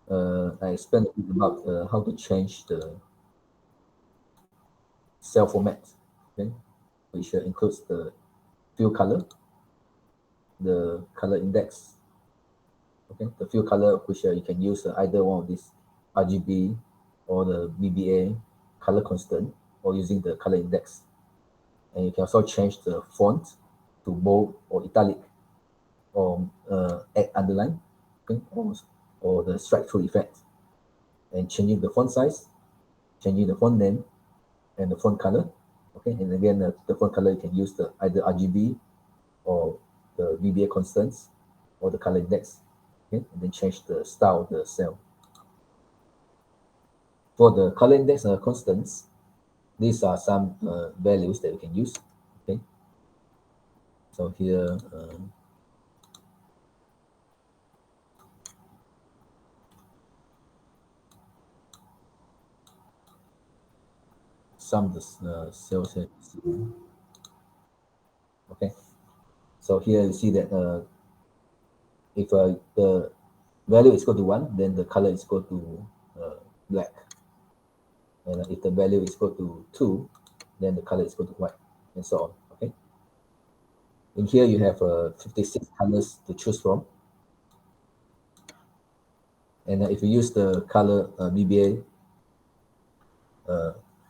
I explained a bit about how to change the cell format, okay, which includes the field color, the color index, okay, the field color, which you can use either one of these RGB or the BBA color constant, or using the color index. And you can also change the font to bold or italic, or add underline, okay, or the strike through effect, and changing the font size, changing the font name, and the font color. Okay, and again, the font color, you can use the either RGB or the VBA constants or the color index. Okay, and then change the style of the cell. For the color index constants, these are some values that we can use. Okay, so here some of the cells here. Okay, so here you see that if the value is equal to 1, then the color is equal to black. And if the value is equal to 2, then the color is equal to white, and so on. Okay. In here, you have 56 colors to choose from. And if you use the color BBA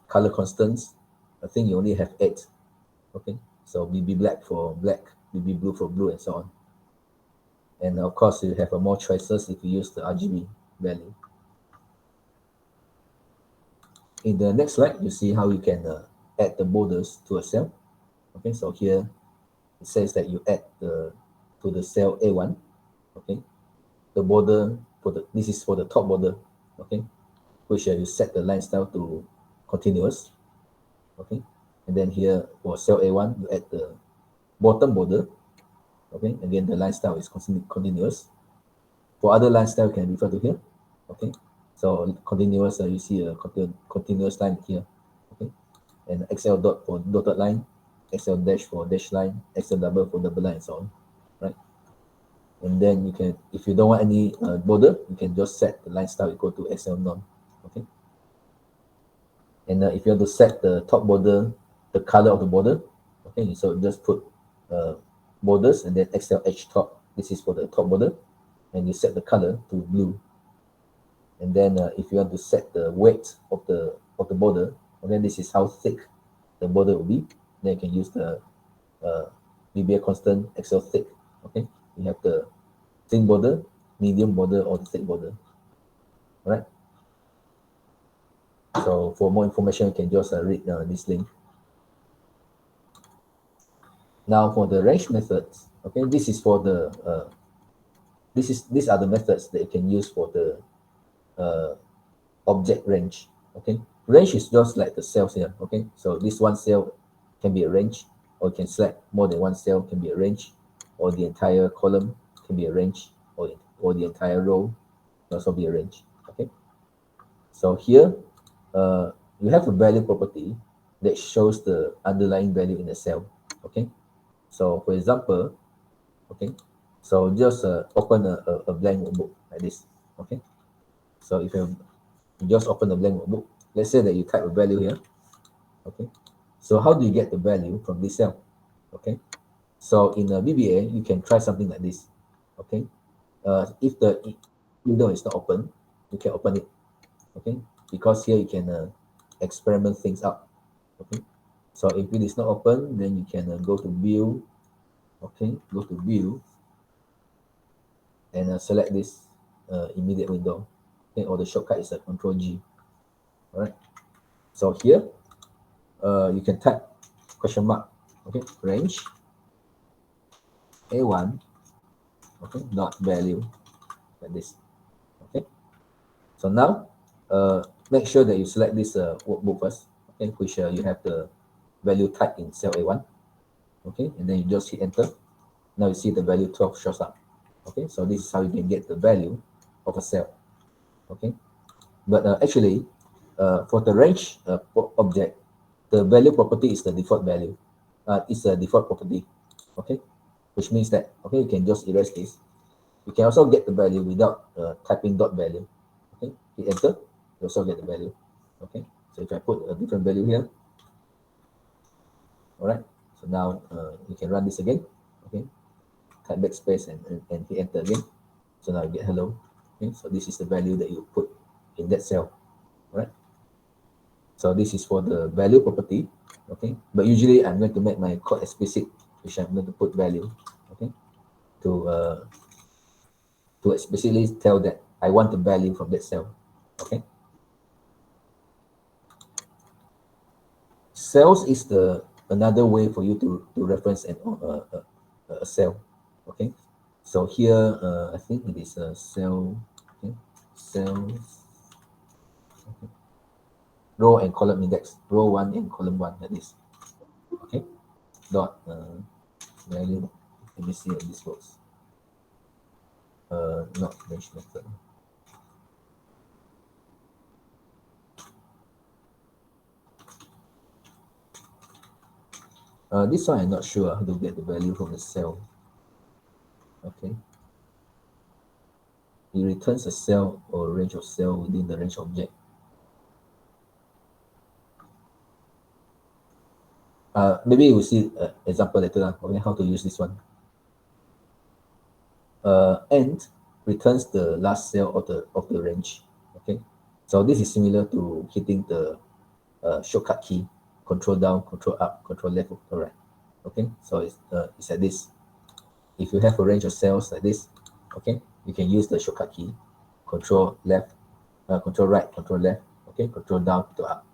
color constants, I think you only have 8. Okay. So BB black for black, BB blue for blue, and so on. And of course, you have more choices if you use the RGB value. In the next slide, you see how you can add the borders to a cell. Okay, so here it says that you add to the cell A1. Okay, the border this is for the top border. Okay, which you set the line style to continuous. Okay, and then here for cell A1, you add the bottom border. Okay, again the line style is continuous. For other line style, you can refer to here. Okay, so continuous, you see a continuous line here. Okay, and XL dot for dotted line, XL dash for dash line, XL double for double line, and so on, right? And then you can, if you don't want any border, you can just set the line style equal to XL none. Okay, and if you want to set the top border, the color of the border, okay, so just put borders and then XLH top. This is for the top border, and you set the color to blue. And then if you want to set the weight of the border, and then this is how thick the border will be. Then you can use the BBA constant XL thick. Okay, you have the thin border, medium border, or the thick border. All right. So for more information, you can just read this link. Now for the range methods, okay, this is for the these are the methods that you can use for the object range. Okay, range is just like the cells here. Okay, so this one cell can be arranged, or you can select more than one cell can be arranged, or the entire column can be arranged, or the entire row can also be arranged. Okay, so here you have a value property that shows the underlying value in the cell. Okay, so for example, okay, so just open a blank notebook like this. Okay, so if you just open a blank notebook, let's say that you type a value here. Okay, so how do you get the value from this cell? Okay, so in a BBA, you can try something like this. Okay, if the window is not open, you can open it. Okay, because here you can experiment things out. Okay, so if it is not open, then you can go to view. Okay, go to view and select this immediate window. Okay, or the shortcut is Control G. All right, so here you can type question mark. Okay, range A1. Okay, dot value like this. Okay, so now make sure that you select this workbook first. Okay, which you have the value type in cell A1. Okay, and then you just hit enter. Now you see the value 12 shows up. Okay, so this is how you can get the value of a cell. Okay, but actually for the range object, the value property is the default value. It's a default property. Okay, which means that, okay, you can just erase this. You can also get the value without typing dot value. hit enter, you also get the value. Okay, so if I put a different value here, all right, so now you can run this again. Okay, type backspace and hit enter again. So now you get hello. Okay, so this is the value that you put in that cell. All right, so this is for the value property. Okay, but usually I'm going to make my code explicit, which I'm going to put value. Okay, to explicitly tell that I want the value from that cell. Okay, cells is the another way for you to reference a cell. Okay, so here I think it is a cell. Okay, cells, okay. Row and column index, row 1 and column 1, like this. Okay, dot value. Let me see how this works. Not range method. This one I'm not sure how to get the value from the cell. Okay, it returns a cell or a range of cell within the range object. Maybe we'll see example later on how to use this one. And returns the last cell of the range. Okay, so this is similar to hitting the shortcut key, control down, control up, control left, control right. Okay, so it's like this. If you have a range of cells like this, okay, you can use the shortcut key, control left, control right, control left, okay, control down, control up.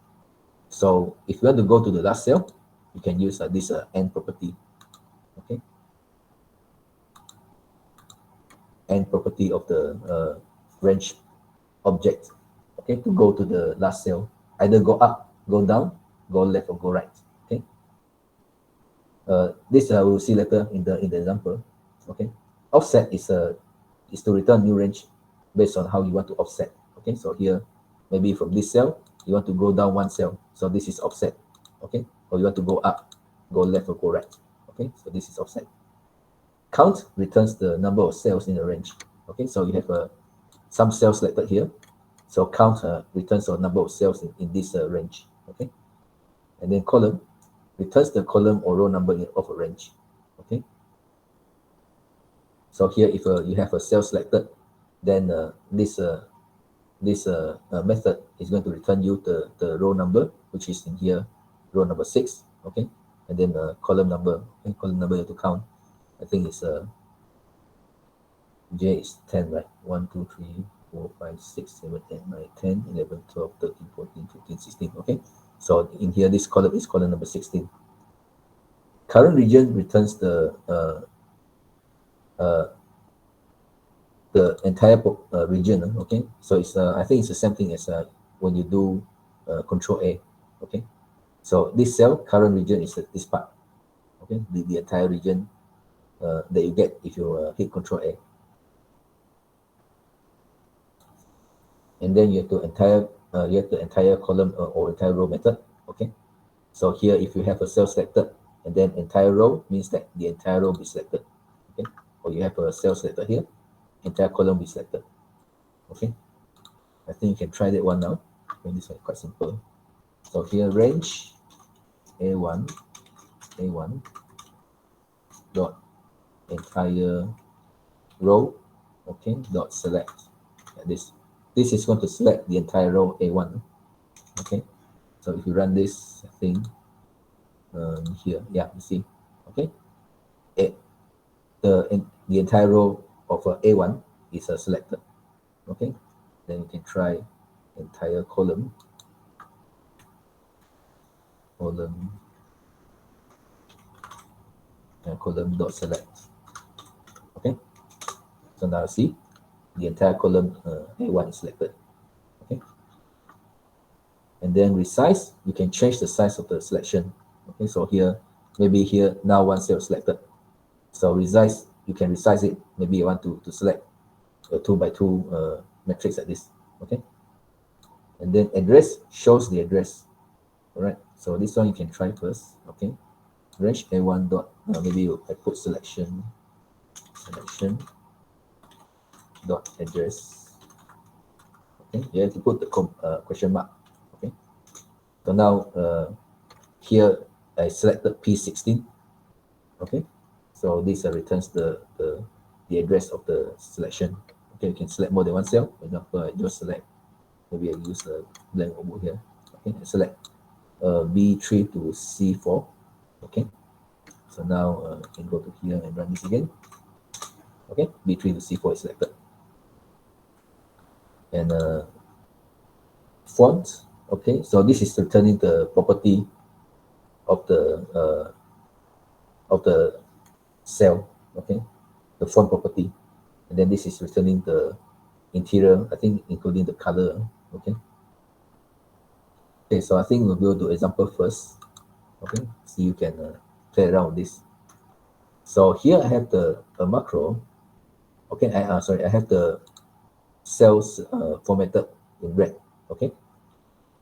So if you want to go to the last cell, you can use this end property. Okay, end property of the range object. Okay, to go to the last cell, either go up, go down, go left, or go right. Okay, this we'll see later in the example. Okay, offset is to return new range based on how you want to offset. Okay, so here maybe from this cell you want to go down one cell, so this is offset. Okay, or you want to go up, go left, or go right. Okay, so this is offset. Count returns the number of cells in the range. Okay, so you have some cells selected here, so count returns the number of cells in this range. Okay, and then column returns the column or row number of a range. Okay, so here if you have a cell selected, then this method is going to return you the row number, which is in here, row number 6. Okay, and then column number. Okay, column number you have to count. I think it's J is 10, right? 1, 2, 3, 4, 5, 6, 7, 8, 9, 10, 11, 12, 13, 14, 15, 16. Okay, so in here this column is column number 16. Current region returns the entire region. Okay, so it's I think it's the same thing as when you do control A. Okay, so this cell current region is this part. Okay, the entire region that you get if you hit control A. And then you have the entire column or entire row method. Okay, so here if you have a cell selected and then entire row means that the entire row be selected. Okay, or you have a cell selected here, entire column be selected. Okay, I think you can try that one now. Okay, this one is quite simple. So here range A1 dot entire row, okay, dot select, like this. This is going to select the entire row A1. Okay, so if you run this thing here, yeah, you see, okay, the entire row of A1 is selected. Okay, then you can try entire column column dot select. Okay, so now see the entire column A1 is selected. Okay, and then resize, you can change the size of the selection. Okay, so here maybe here now one cell selected, so resize, you can resize it. Maybe you want to select a 2 by 2 matrix like this. Okay, and then address shows the address. All right, so this one you can try first. Okay, range A1 dot maybe I put selection dot address. Okay, you have to put the question mark. Okay, so now here I selected P16. Okay, so this returns the address of the selection. Okay, you can select more than one cell. For example, I just select, maybe I use a blank over here. Okay, I select B3 to C4. Okay, so now I can go to here and run this again. Okay, B3 to C4 is selected. And font. Okay, so this is returning the property of the cell. Okay, the font property, and then this is returning the interior, I think including the color. Okay. Okay, so I think we'll go to example first. Okay, so you can play around with this. So here I have the macro. Okay, sorry, I have the cells formatted in red. Okay,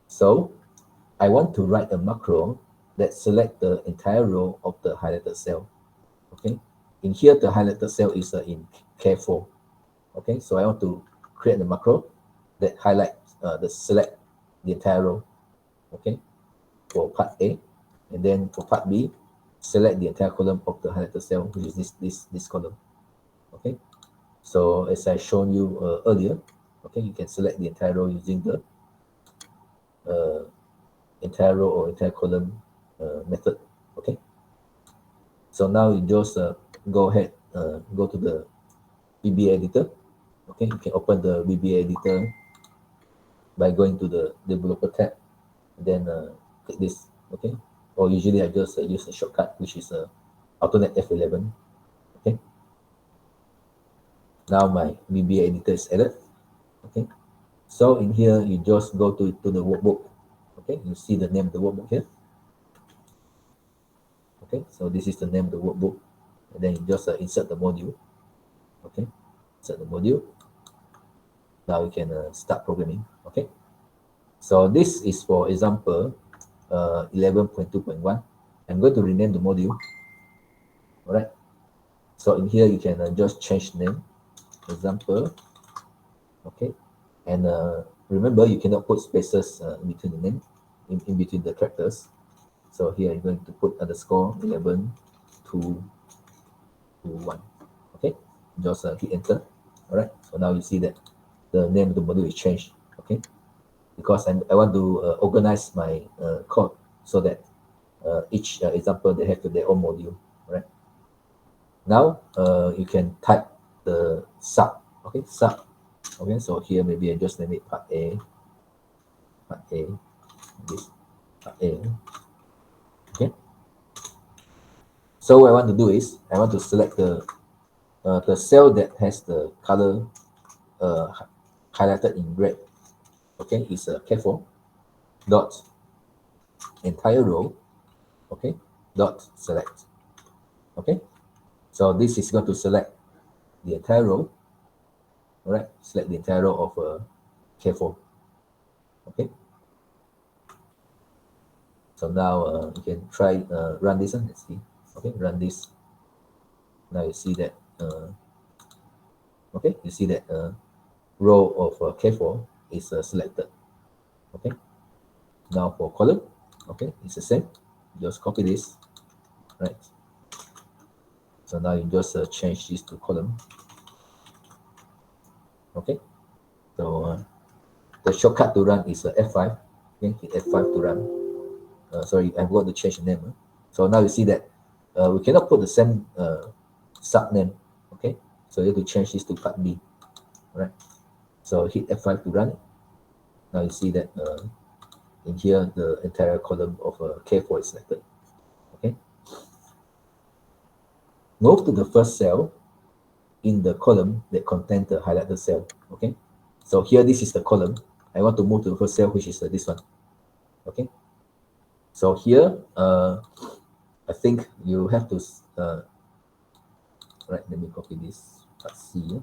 so I want to write a macro that select the entire row of the highlighted cell. Okay, in here the highlighted cell is in K4. Okay, so I want to create the macro that highlights the select the entire row. Okay, for part A, and then for part B, select the entire column of the highlighted cell, which is this column. Okay, so as I shown you earlier, okay, you can select the entire row using the entire row or entire column method. Okay, so now you just go ahead, go to the VBA editor. Okay, you can open the VBA editor by going to the developer tab, and then click this. Okay, or usually I just use a shortcut, which is alternate F11. Okay, now my VBA editor is added. Okay, so in here you just go to the workbook. Okay, you see the name of the workbook here. Okay, so this is the name of the workbook, and then you just insert the module. Okay, insert the module. Now you can start programming. Okay, so this is for example 11.2.1. I'm going to rename the module. All right, so in here you can just change name, example. Okay, and remember you cannot put spaces in between the name, in between the characters. So here I'm going to put underscore 11 to 1. Okay, just hit enter. All right, so now you see that the name of the module is changed. Okay, because I want to organize my code so that each example they have their own module. All right, now you can type the sub. Okay, sub. Okay, so here maybe I just name it part A, this part A. Okay, so what I want to do is I want to select the cell that has the color highlighted in red. Okay, is K4 dot entire row. Okay, dot select. Okay, so this is going to select the entire row. All right, select the entire row of K4. Okay, so now you can try run this one. Let's see. Okay, run this. Now you see that okay, you see that row of K4 is selected. Okay, now for column, okay, it's the same. Just copy this, right? So now you just change this to column. Okay, so the shortcut to run is F5. Okay, hit F5 to run. Sorry, I've got to change the name. So now you see that we cannot put the same sub name. Okay, so you have to change this to part B. All right, so hit F5 to run it. Now you see that in here the entire column of K4 is selected. Okay, move to the first cell in the column that contains the highlighted cell. Okay, so here this is the column. I want to move to the first cell, which is this one. Okay, so here I think you have to right, let me copy this part C.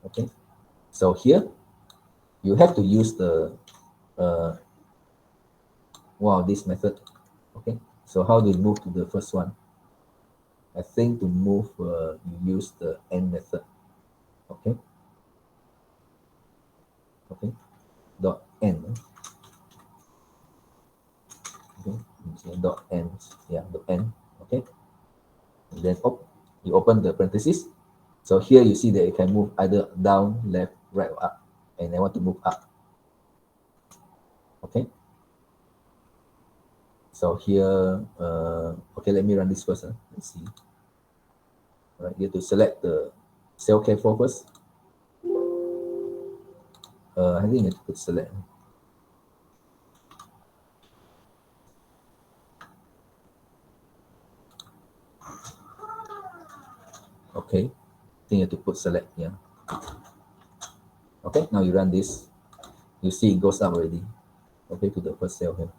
Okay, so here you have to use the this method. Okay, so how do you move to the first one? I think to move you use the AND method. Okay, open the parenthesis. So here you see that you can move either down, left, right, or up, and I want to move up. Okay. So here, okay, let me run this first. Let's see. All right, you have to select the cell K4 first. I think you have to put select. Okay, I think you have to put select, yeah. Okay, now you run this. You see it goes up already. Okay, to the first cell here.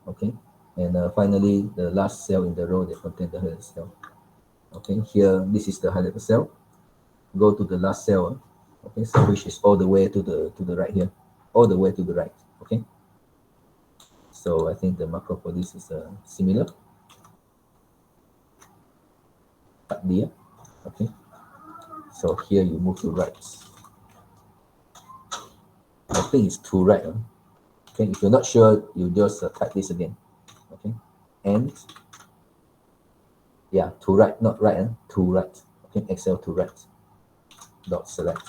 Okay, and finally the last cell in the row that contains the highlighted cell. Okay, here this is the highlighted cell. Go to the last cell. Okay, so which is all the way to the right here, all the way to the right. Okay, so I think the macro for this is similar. Part D. Okay, so here you move to right. I think it's to right. Okay, if you're not sure, you just type this again. Okay, and yeah, to right, not right, to right. Okay, Excel to right. Dot select.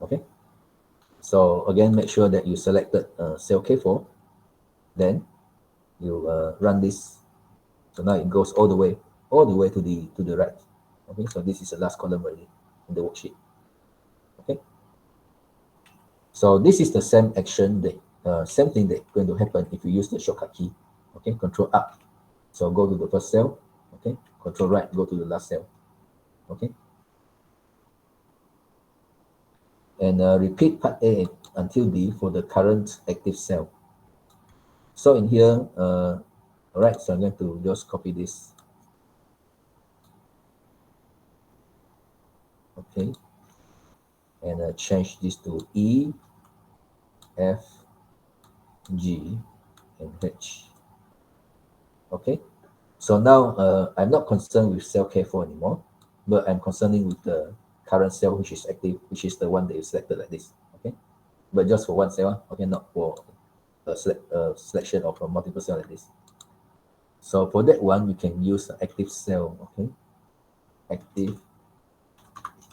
Okay, so again, make sure that you selected cell K4. Then you run this. So now it goes all the way to the right. Okay, so this is the last column already in the worksheet. Okay, so this is the same action that same thing that's going to happen if you use the shortcut key. Okay, Control up. So go to the first cell. Okay, Control right, go to the last cell. Okay, and repeat part A until D for the current active cell. So in here, all right, so I'm going to just copy this. Okay, and change this to E, F, G, and H. Okay, so now I'm not concerned with cell K4 anymore, but I'm concerning with the current cell which is active, which is the one that you selected like this. Okay, but just for one cell. Okay, not for a selection of a multiple cell like this. So for that one, you can use an active cell. Okay, active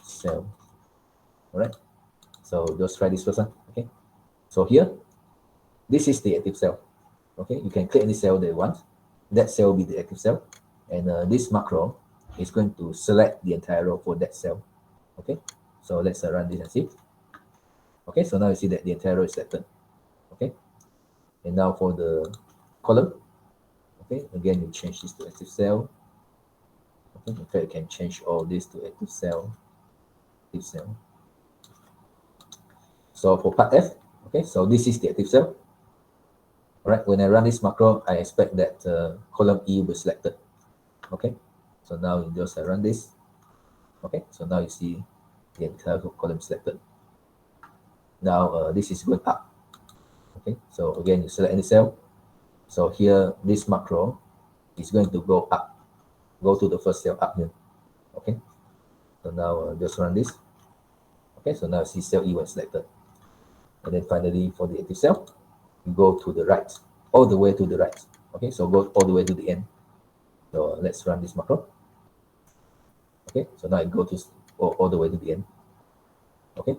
cell. All right. So just try this first. Okay. So here, this is the active cell. Okay, you can click any cell that you want. That cell will be the active cell, and this macro is going to select the entire row for that cell. Okay, so let's run this and see. Okay, so now you see that the entire row is selected. Okay, and now for the column. Okay, again you change this to active cell. Okay, in fact you can change all this to active cell. Active cell. So for part F, okay, so this is the active cell. All right, when I run this macro, I expect that column E will be selected. Okay, so now you just run this. Okay, so now you see the entire column selected. Now this is going up. Okay, so again you select any cell. So here this macro is going to go up, go to the first cell up here. Okay, so now just run this. Okay, so now you see cell E was selected. And then finally for the active cell, you go to the right, all the way to the right. Okay, so go all the way to the end. So let's run this macro. Okay, so now it goes to all the way to the end. Okay,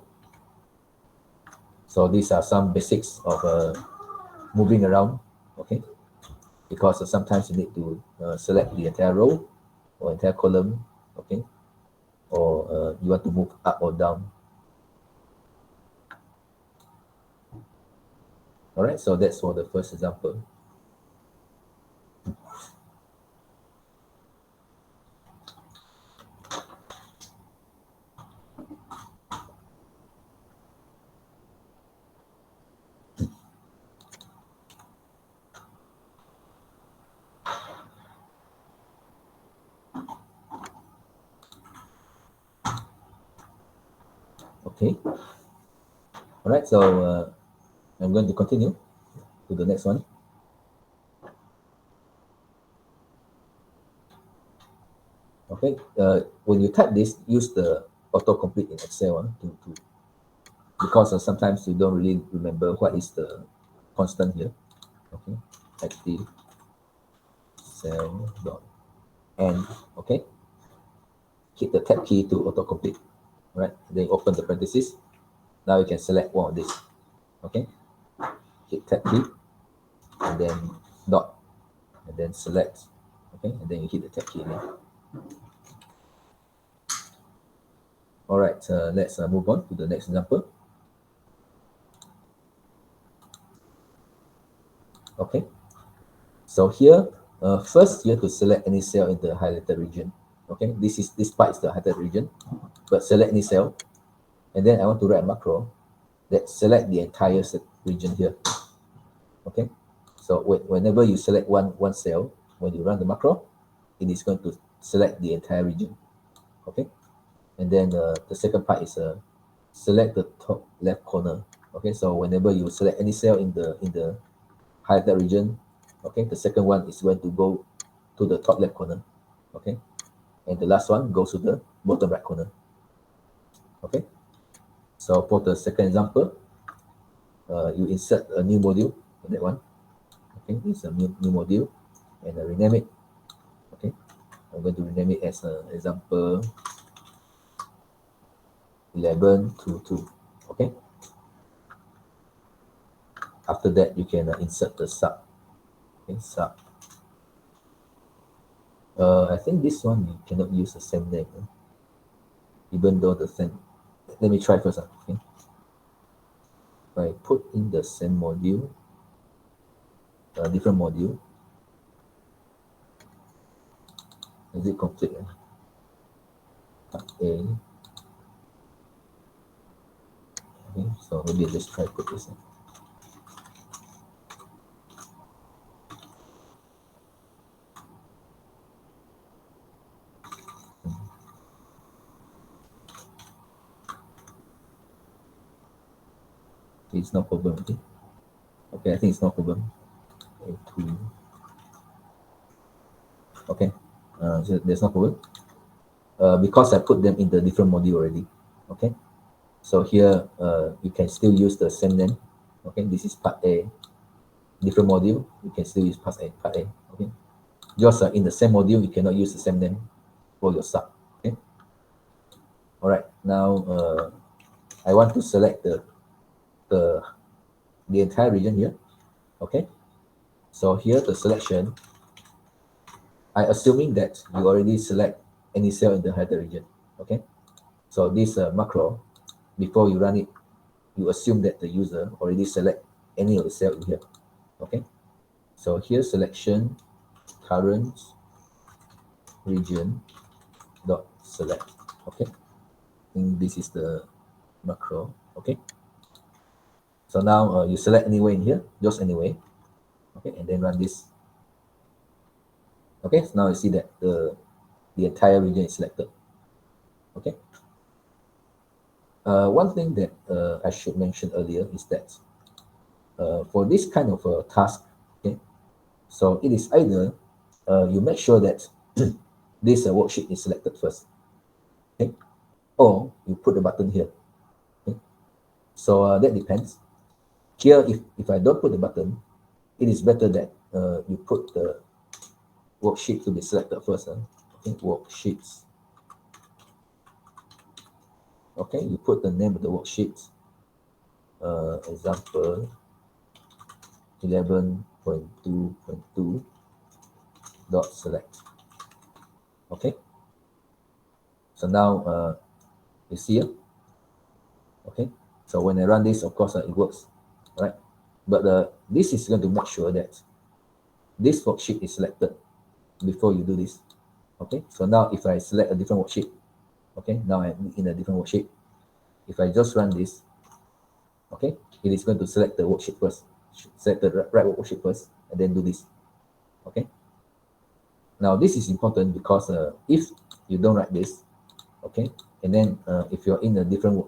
so these are some basics of moving around. Okay, because sometimes you need to select the entire row or entire column. Okay, or you want to move up or down. All right, so that's for the first example. Okay, all right, so I'm going to continue to the next one. Okay, when you type this, use the autocomplete in Excel because sometimes you don't really remember what is the constant here. Okay, active cell dot end. Okay, hit the tab key to autocomplete. Right, then you open the parenthesis. Now you can select one of this. Okay, hit tab key and then dot and then select. Okay, and then you hit the tab key again. All right, let's move on to the next example. Okay, so here first you have to select any cell in the highlighted region. Okay, this part is the highlighted region, but select any cell, and then I want to write a macro that select the entire region here. Okay, so whenever you select one cell, when you run the macro, it is going to select the entire region. Okay, and then the second part is select the top left corner. Okay, so whenever you select any cell in the highlighted region, okay, the second one is going to go to the top left corner. Okay, and the last one goes to the bottom right corner. Okay, so for the second example, you insert a new module for that one. Okay, it's a new module, and I rename it. Okay, I'm going to rename it as example 1122. Okay, after that you can insert the sub. Okay, sub. I think this one you cannot use the same name, even though the same. Let me try first. Okay, if I put in the same module, different module, is it complete? Part A. Okay, so maybe I just try put this in. It's no problem. Okay, okay, I think it's no problem. Okay, so there's no problem because I put them in the different module already. Okay, so here you can still use the same name. Okay, this is part A, different module. You can still use part A. Okay, just in the same module, you cannot use the same name for your sub. Okay, all right. Now I want to select the entire region here. Okay, so here the selection, I assuming that you already select any cell in the header region. Okay, so this macro, before you run it, you assume that the user already select any of the cell in here. Okay, so here selection current region dot select. Okay, I think this is the macro. Okay, so now you select anywhere in here, just anywhere. Okay, and then run this. Okay, so now you see that the entire region is selected. Okay, one thing that I should mention earlier is that for this kind of task, okay, so it is either you make sure that this worksheet is selected first, okay, or you put the button here. Okay, so that depends. Here, if I don't put the button, it is better that you put the worksheet to be selected first. Okay, worksheets. Okay, you put the name of the worksheet. Example 11.2.2 dot select. Okay, so now you see here. Okay, so when I run this, of course it works, right? But this is going to make sure that this worksheet is selected before you do this. Okay, so now if I select a different worksheet, okay, now I'm in a different worksheet. If I just run this, okay, it is going to select the worksheet first, select the right worksheet first, and then do this. Okay, now this is important because if you don't write this, okay, and then if you're in a different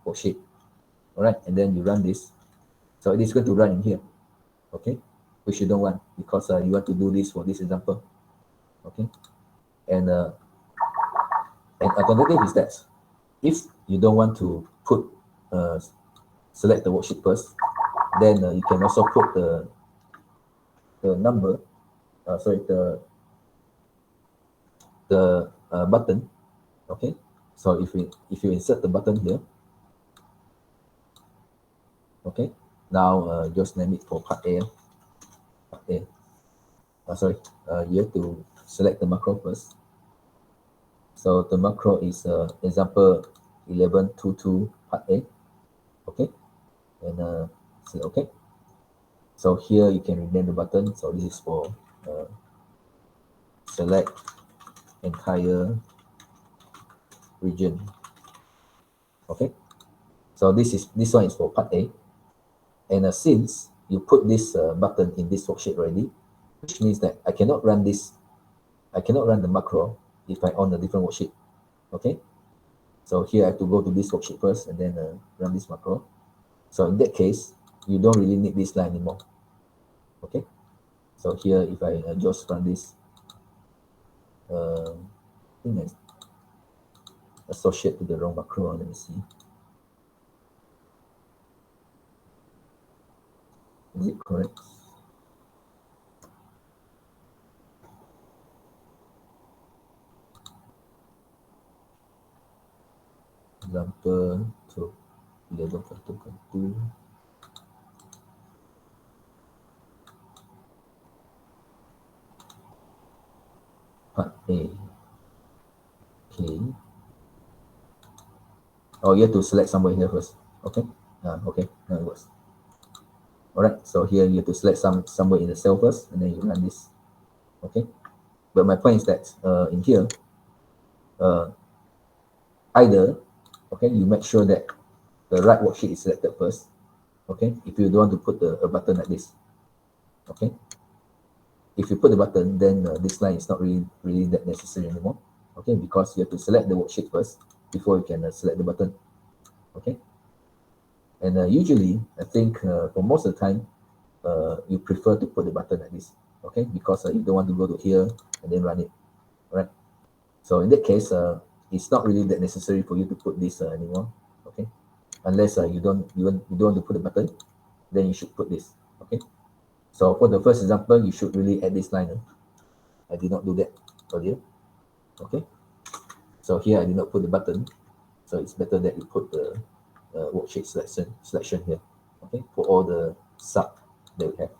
worksheet, all right, and then you run this, so it is going to run in here, okay, which you don't want because you want to do this for this example. Okay, and alternative is that if you don't want to put select the worksheet first, then you can also put the number sorry, the button. Okay, so if you insert the button here, okay, now just name it for part A. Part A. Sorry, you have to select the macro first. So the macro is example 1122 part A. Okay, and say okay. So here you can rename the button. So this is for select entire region. Okay, so this one is for part A, and since you put this button in this worksheet already, which means that I cannot run the macro if I on a different worksheet. Okay, so here I have to go to this worksheet first and then run this macro. So in that case, you don't really need this line anymore. Okay, so here if I just run this, I think I associate to the wrong macro. Let me see. Is it correct? Example 2, 11.2.2. Part A. Okay. Oh, you have to select somewhere here first. Okay. Okay. Now it works. All right. So here you have to select somewhere in the cell first, and then you run this. Okay. But my point is that in here, either, okay, you make sure that the right worksheet is selected first. Okay. If you don't want to put a button like this. Okay. If you put the button, then this line is not really that necessary anymore. Okay, because you have to select the worksheet first before you can select the button. Okay, and usually I think for most of the time you prefer to put the button like this. Okay, because you don't want to go to here and then run it. All right. So in that case, it's not really that necessary for you to put this anymore. Okay, unless you don't want to put the button, then you should put this. Okay. So for the first example, you should really add this line. I did not do that earlier. Okay. So here I did not put the button. So it's better that you put the worksheet selection here. Okay, for all the sub that we have.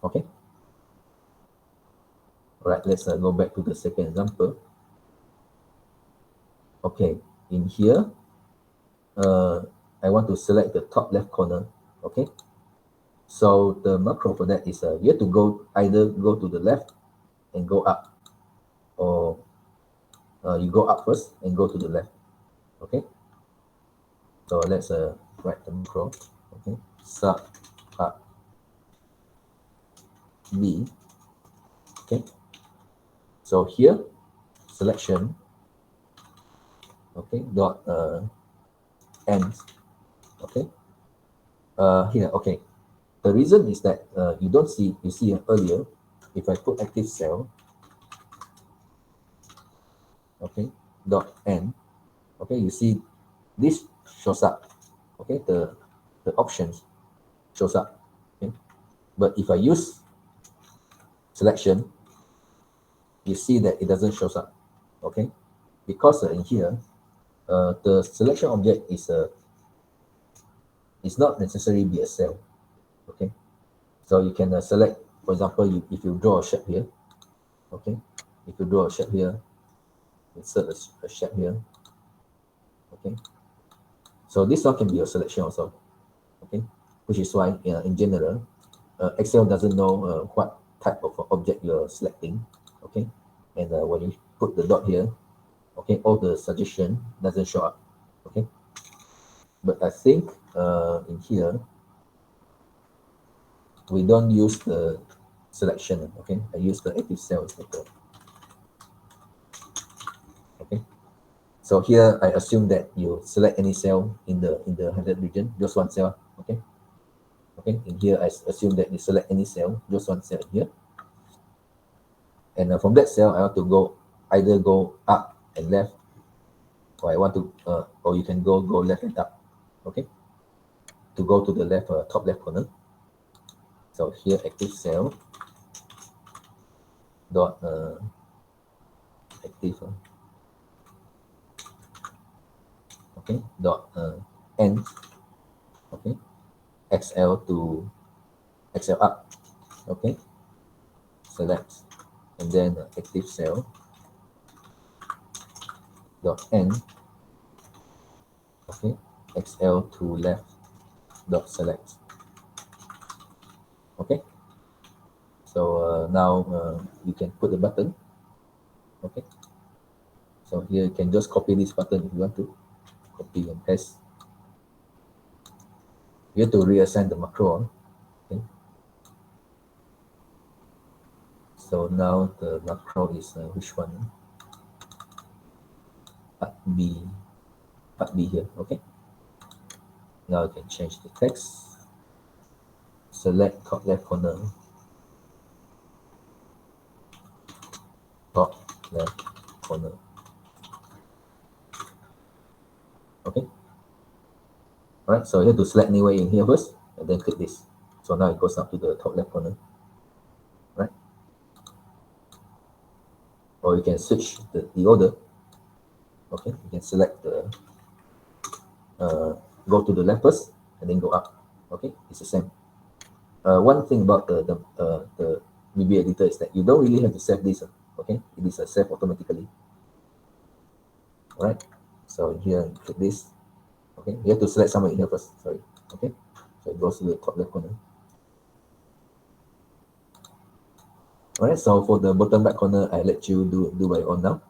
Okay. All right, let's go back to the second example. Okay, in here, I want to select the top left corner. Okay, so the macro for that is you have to either go to the left and go up, or you go up first and go to the left. Okay, so let's write the macro. Okay, sub up B. Okay, so here selection, okay, dot ends. Okay, here, okay, the reason is that you see earlier, if I put active cell, okay, dot end, okay, you see this shows up. Okay, the options shows up. Okay, but if I use selection, you see that it doesn't show up. Okay, because in here the selection object is not necessarily be a cell. Okay, so you can select, for example, if you draw a shape here. Okay, if you draw a shape here, insert a shape here. Okay, so this one can be a selection also. Okay, which is why in general Excel doesn't know what type of object you're selecting. Okay, and when you put the dot here, okay, all the suggestion doesn't show up. Okay, but I think in here we don't use the selection. Okay, I use the active cell instead. Okay, so here I assume that you select any cell in the 100 region, just one cell. Okay, okay, in here I assume that you select any cell, just one cell here. And from that cell, I want to go either go up and left, or I want to, or you can go left and up. Okay. To go to the left, top left corner. So here, active cell dot active. Okay. Dot end. Okay. XL to XL up. Okay. Select, and then active cell dot end. Okay. XL to left dot select. Okay. So now you can put the button. Okay. So here you can just copy this button if you want to. Copy and paste. You have to reassign the macro. Okay. So now the macro is which one? Part B here. Okay. Now you can change the text. Select top left corner. Top left corner. Okay. Alright, so you have to select anywhere in here first, and then click this. So now it goes up to the top left corner. Right? Or you can switch the order. Okay, you can select the go to the left first and then go up. Okay, it's the same. One thing about the VB editor is that you don't really have to save this. Okay, it is saved automatically. All right, so here click this. Okay, you have to select somewhere in here first. Sorry. Okay, so it goes to the top left corner. All right, so for the bottom right corner, I let you do by your own now.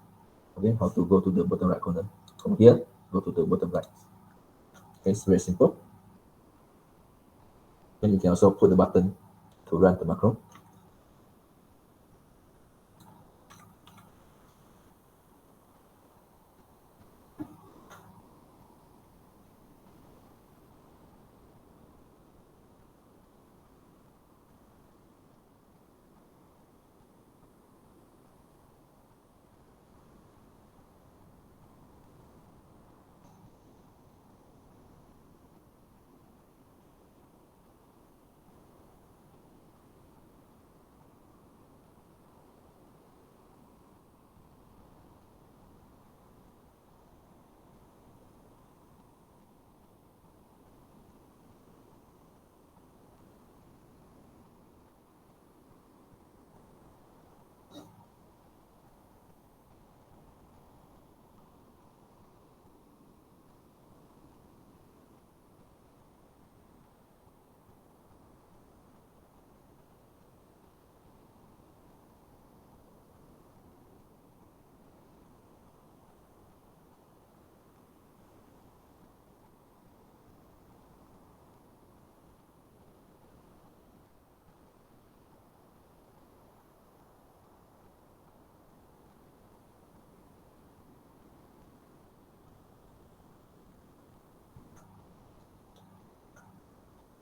Okay, how to go to the bottom right corner. From here, go to the bottom right. Okay, it's very simple. Then you can also put the button to run the macro.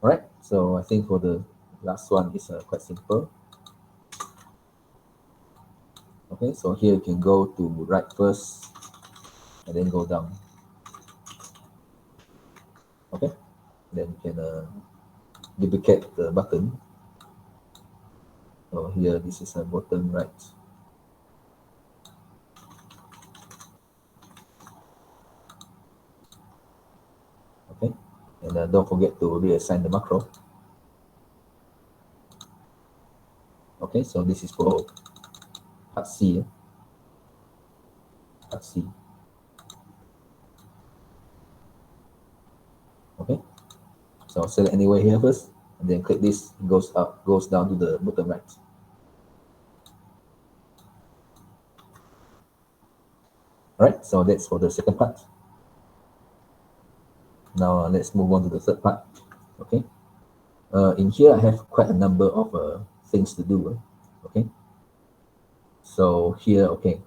All right, so I think for the last one is quite simple. Okay, so here you can go to right first and then go down. Okay, then you can duplicate the button. So here, this is a bottom right. Okay, and don't forget to reassign the macro. Okay, so this is for part C. Part C. Okay, so select anywhere here first, and then click this. It goes up, goes down to the bottom right. All right, so that's for the second part. Now let's move on to the third part. Okay, in here I have quite a number of things to do. Okay, so here, okay,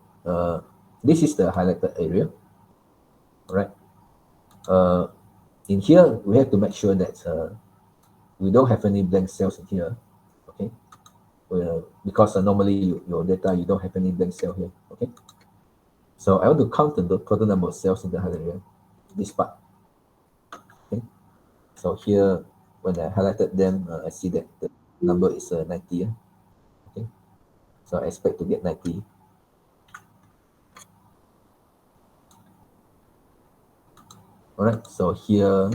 this is the highlighted area. All right, in here we have to make sure that we don't have any blank cells in here. Okay, because normally your data, you don't have any blank cell here. Okay, so I want to count the total number of cells in the highlighted area, this part. Okay, so here when I highlighted them, I see that the number is 90. Okay, so I expect to get 90. All right, so here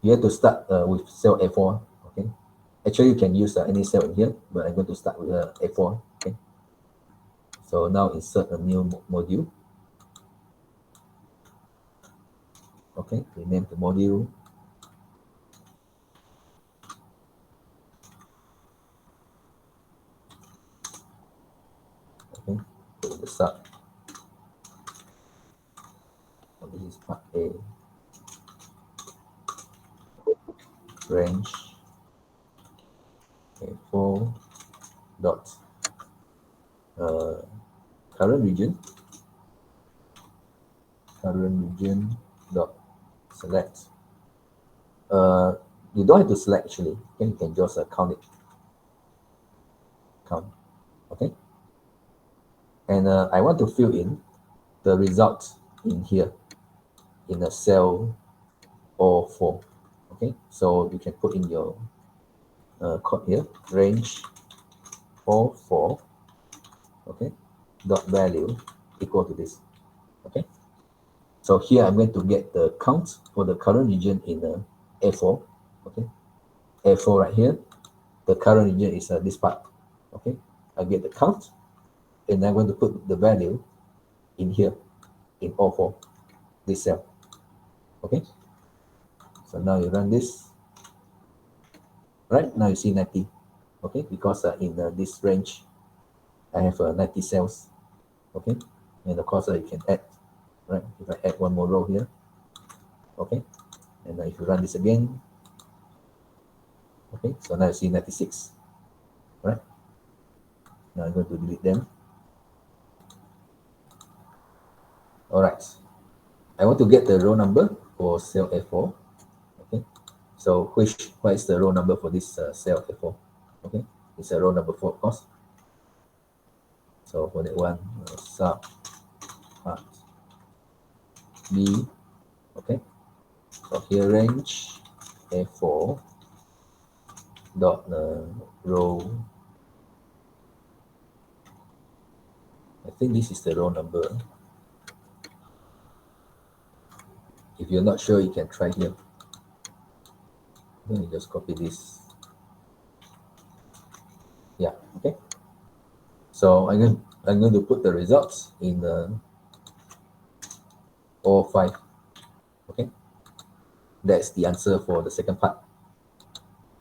you have to start with cell A4. Okay, actually you can use any cell in here, but I'm going to start with A4. Okay, so now insert a new module. Okay, rename the module. Okay, put the sub. So this is part A. Range A4 dot current region dot select. You don't have to select actually. Okay, you can just count it. Count. Okay, and I want to fill in the result in here in a cell O4. Okay, so you can put in your code here, range O4. Okay, dot value equal to this. Okay, so here I'm going to get the count for the current region in A4. Okay, A4 right here. The current region is this part. Okay, I get the count, and I'm going to put the value in here in O4, this cell. Okay, so now you run this. Right now you see 90. Okay, because in this range I have 90 cells. Okay, and of course you can add. Right, if I add one more row here. Okay, and if you run this again. Okay, so now you see 96. Right, now I'm going to delete them. All right, I want to get the row number for cell A4. Okay, so what is the row number for this cell A4? Okay, it's a row number 4, of course. So for that one, sub part B. Okay, so here range A4 dot row. I think this is the row number. If you're not sure, you can try here. Let me just copy this. Yeah, okay. So I'm going to put the results in the O5. Okay, that's the answer for the second part.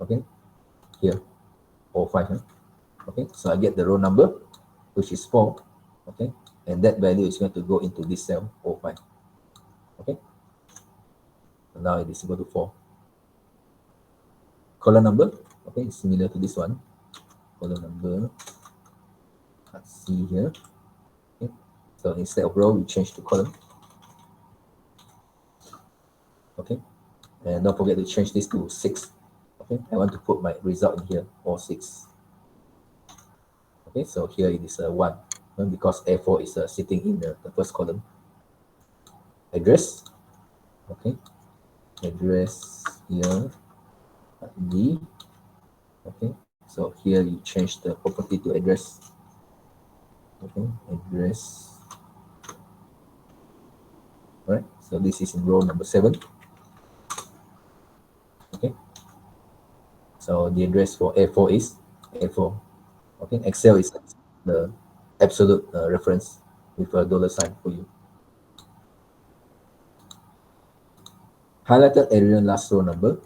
Okay, here O5. Huh? Okay, so I get the row number, which is 4. Okay, and that value is going to go into this cell O5. Okay, so now it is equal to 4. Column number, okay, it's similar to this one. Column number, let's see here. Okay, so instead of row, we change to column. Okay, and don't forget to change this to 6. Okay, I want to put my result in here, or 6. Okay, so here it is 1, because A4 is sitting in the first column. Address, okay, address here, D. Okay, so here you change the property to address. Okay, address. All right, so this is in row number 7. Okay, so the address for A4 is A4. Okay, Excel is the absolute reference with a $sign for you. Highlighted area, last row number.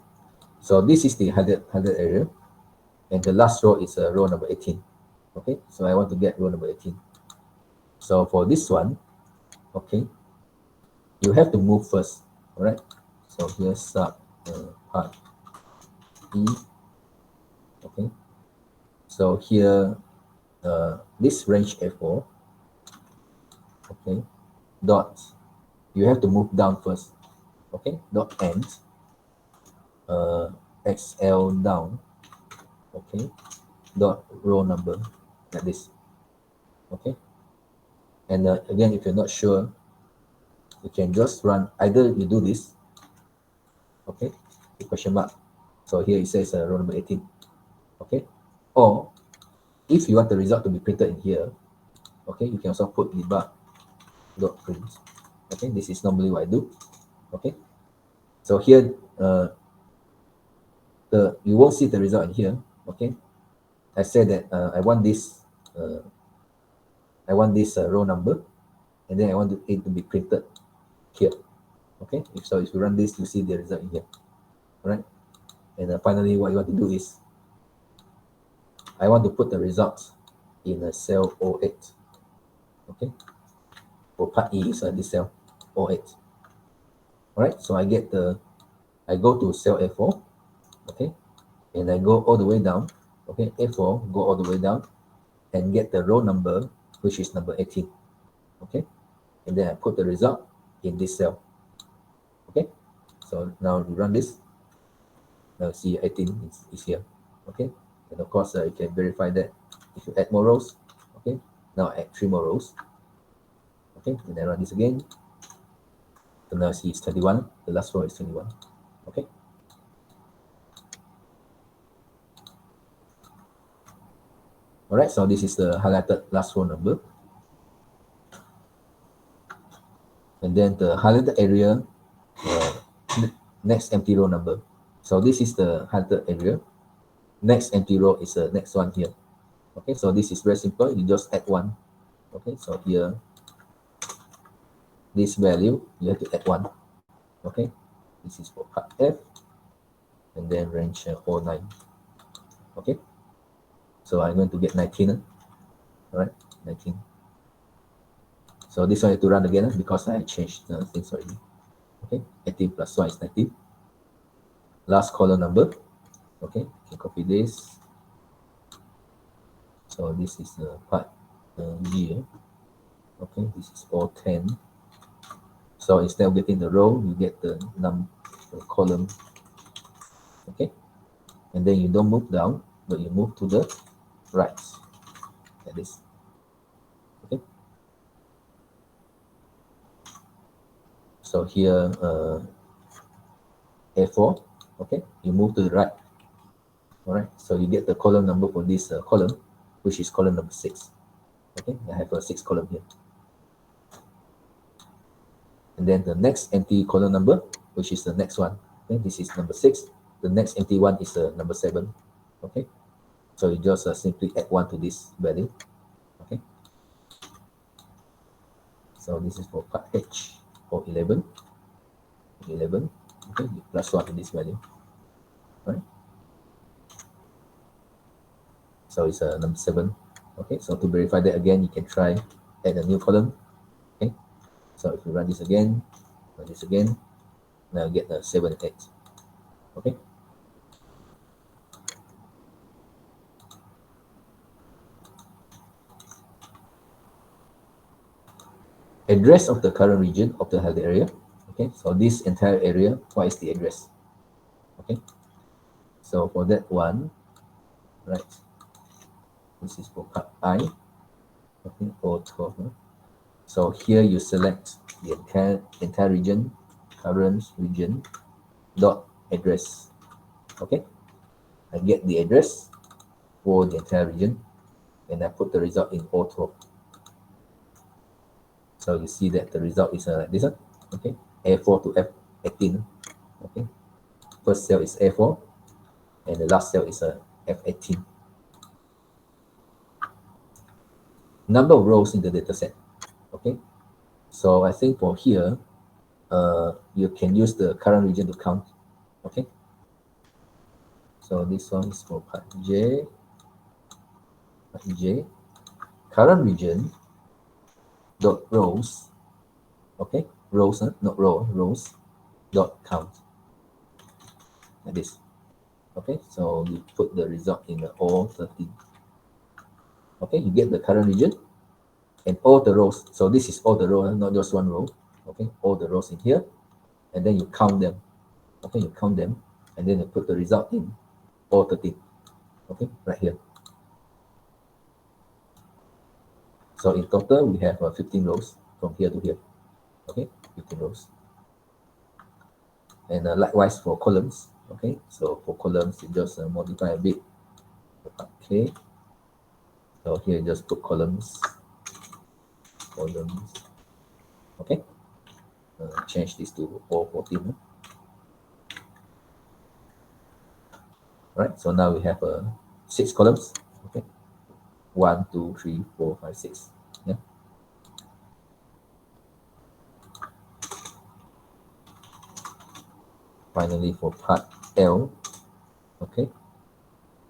So this is the highlighted area, and the last row is row number 18. Okay, so I want to get row number 18. So for this one, okay, you have to move first. All right, so here's sub part E. Okay, so here this range A4. Okay, dot, you have to move down first. Okay, dot end. XL down, okay, dot row number, like this, okay. And again, if you're not sure, you can just run, either you do this, okay, the question mark. So here it says row number 18, okay. Or if you want the result to be printed in here, okay, you can also put debug dot print. Okay, this is normally what I do. Okay, so here you won't see the result in here. Okay, I said that I want this row number, and then I want it to be printed here. Okay, if you run this, you see the result in here. All right, and finally, what you want to do is I want to put the results in a cell 08. Okay, for part E is this cell 08. All right, so I go to cell A4. Okay, and I go all the way down. Okay, A4, go all the way down and get the row number, which is number 18. Okay, and then I put the result in this cell. Okay, so now you run this. Now see 18 is here. Okay, and of course you can verify that if you add more rows. Okay, now add 3 more rows. Okay, and then run this again. So now see it's 21. The last row is 21. Okay. All right, so this is the highlighted last row number. And then the highlighted area, next empty row number. So this is the highlighted area. Next empty row is the next one here. Okay, so this is very simple. You just add 1. Okay, so here, this value, you have to add 1. Okay, this is for part F. And then range 09. Okay, so I'm going to get 19. All right, 19. So this one I have to run again because I changed things already. Okay, 18 plus 1 is 19. Last column number. Okay, you can copy this. So this is the part G. Okay, this is all 10. So instead of getting the row, you get the column. Okay, and then you don't move down, but you move to the right, like this. Okay, so here A4. Okay, you move to the right. All right, so you get the column number for this column, which is column number 6. Okay, I have a 6 column here. And then the next empty column number, which is the next one. Okay, this is number 6. The next empty one is number 7. Okay, so you just simply add 1 to this value. Okay, so this is for part H or 11. 11. Okay, plus 1 to this value. All right. So it's number 7. Okay, so to verify that again, you can try add a new column. Okay, so if you run this again, now you get the 7 and 8. Okay. Address of the current region of the health area. Okay, so this entire area, what is the address? Okay, so for that one, right, this is for part I. Okay, or 12. So here you select the entire region, current region dot address. Okay, I get the address for the entire region, and I put the result in O12. So you see that the result is like this one. Okay, A4 to F18. Okay, first cell is A4, and the last cell is F18. Number of rows in the data set. Okay, so I think for here, you can use the current region to count. Okay, so this one is for part J. Part J, current region dot rows. Okay, rows, not row, rows dot count, like this. Okay, so you put the result in the O13. Okay, you get the current region and all the rows. So this is all the rows, not just one row. Okay, all the rows in here, and then you count them. Okay, you count them and then you put the result in all 13. Okay, right here. So in total, we have 15 rows from here to here. Okay, 15 rows. And likewise for columns. Okay, so for columns, you just modify a bit. Okay, so here just put columns. Okay, change this to all 14. Right, so now we have 6 columns. Okay, 1, 2, 3, 4, 5, 6. Yeah. Finally, for part L, okay,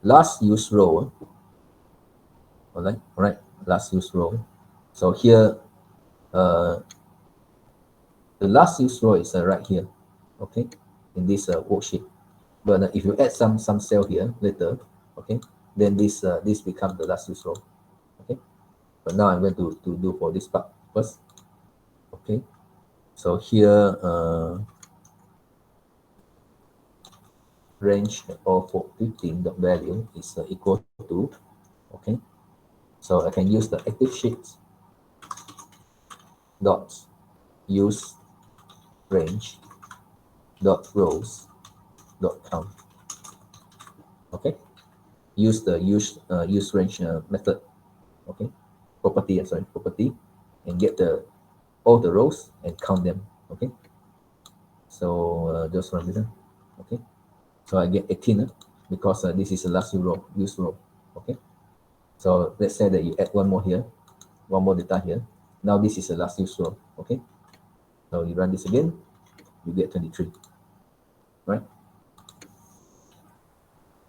last use row. All right, last use row. So here, the last use row is right here. Okay, in this worksheet. But if you add some cell here later, okay, then this becomes the last use row. Okay, but now I'm going to do for this part first. Okay, so here range of 15 dot value is equal to, okay, so I can use the active sheet dot use range dot rows dot count. Okay, use the use range method. Okay, property, property, and get all the rows and count them. Okay, so just run this. Okay, so I get 18 because this is the last use row. Okay, so let's say that you add one more here, one more data here. Now this is the last use row. Okay, so you run this again, you get 23. Right.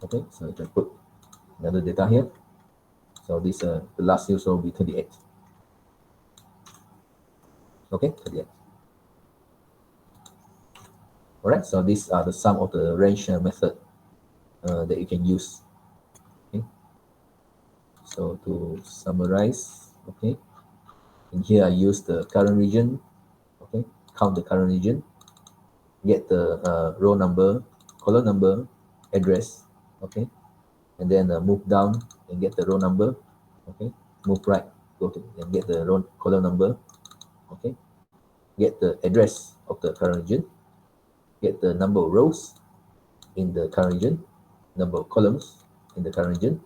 Okay, so you can put another data here. So this the last use row will be 28. Okay, 38. All right, so these are the sum of the range method that you can use. Okay, so to summarize, okay, in here I use the current region. Okay, count the current region, get the row number, column number, address. Okay, and then move down and get the row number. Okay, move right, go to and get the row column number. Okay, get the address of the current region, get the number of rows in the current region, number of columns in the current region,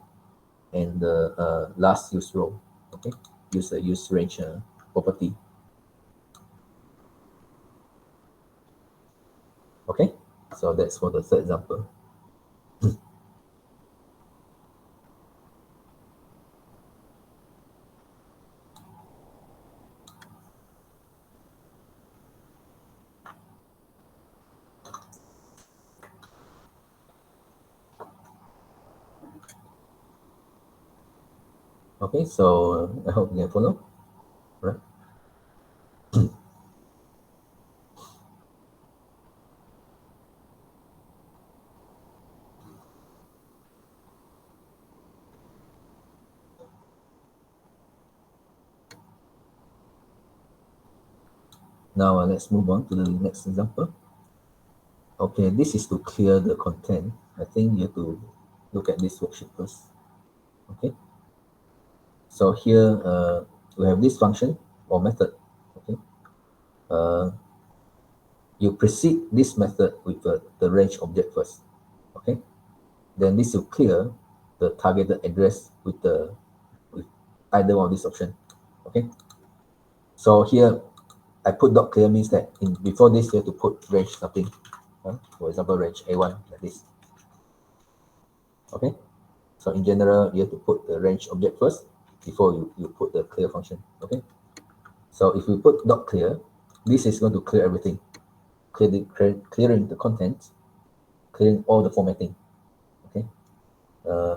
and the last use row. Okay, use the use range property. Okay, so that's for the third example. Okay, so I hope you can follow. Right. Now let's move on to the next example. Okay, this is to clear the content. I think you have to look at this worksheet first. Okay, so here we have this function or method. Okay, you precede this method with the range object first. Okay, then this will clear the targeted address with either one of this option. Okay, so here I put dot clear means that before this you have to put range something. For example, range A1 like this. Okay, so in general you have to put the range object first before you put the clear function. Okay, so if you put dot clear, this is going to clear everything, clearing the content, clearing all the formatting. Okay,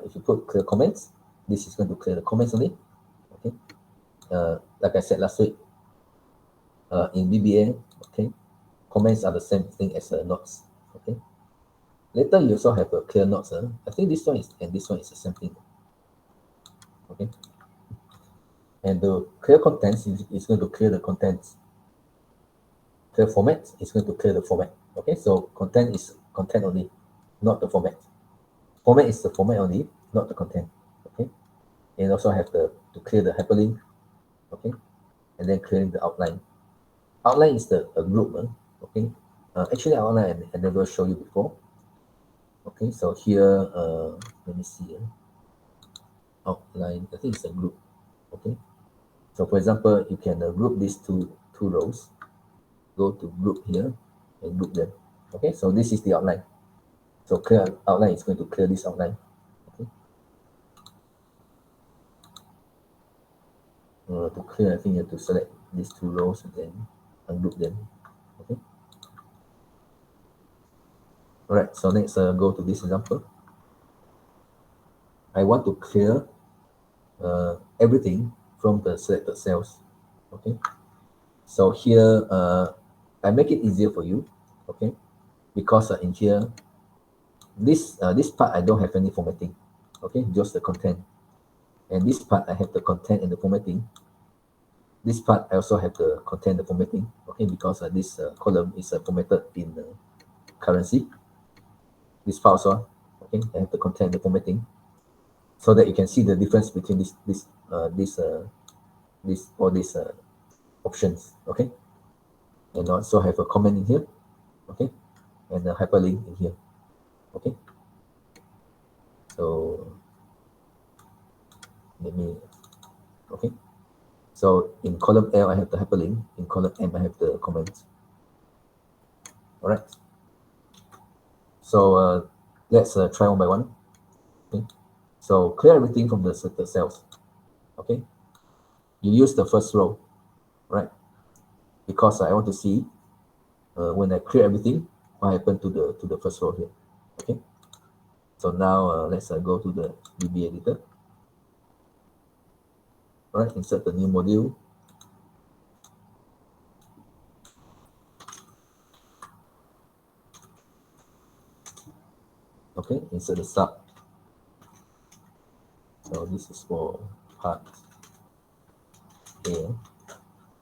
if you put clear comments, this is going to clear the comments only. Okay, like I said last week, in VBA, okay, comments are the same thing as notes. Okay, later you also have a clear notes. I think this one is and this one is the same thing. Okay, and the clear contents is going to clear the contents. Clear format is going to clear the format. Okay, so content is content only. not the format. Format is the format only, not the content. Okay, and also have to clear the hyperlink. Okay, and then clearing the outline. Outline is a group. Okay, actually outline I never show you before. Okay, so here let me see. Outline, I think it's a group. Okay, so for example, you can group these two rows. Go to group here and group them. Okay, so this is the outline. So clear outline is going to clear this outline. Okay, to clear, I think you have to select these two rows and then ungroup them. Okay. All right. So next, go to this example. I want to clear everything from the selected cells. Okay. So here, I make it easier for you. Okay, because in here, this part I don't have any formatting. Okay, just the content. And this part I have the content and the formatting. This part I also have the content and the formatting. Okay, because this column is formatted in currency. This part also, okay, I have the content and the formatting, so that you can see the difference between all these options. Okay, and also have a comment in here. Okay, and a hyperlink in here. Okay, so let me, okay, so in column L I have the hyperlink, in column M I have the comments. All right, so let's try one by one. Okay, so clear everything from the cells. Okay, you use the first row, right? Because I want to see when I clear everything, what happened to the first row here. Okay, so now let's go to the DB editor. All right, insert the new module. Okay, insert the sub. So this is for part A.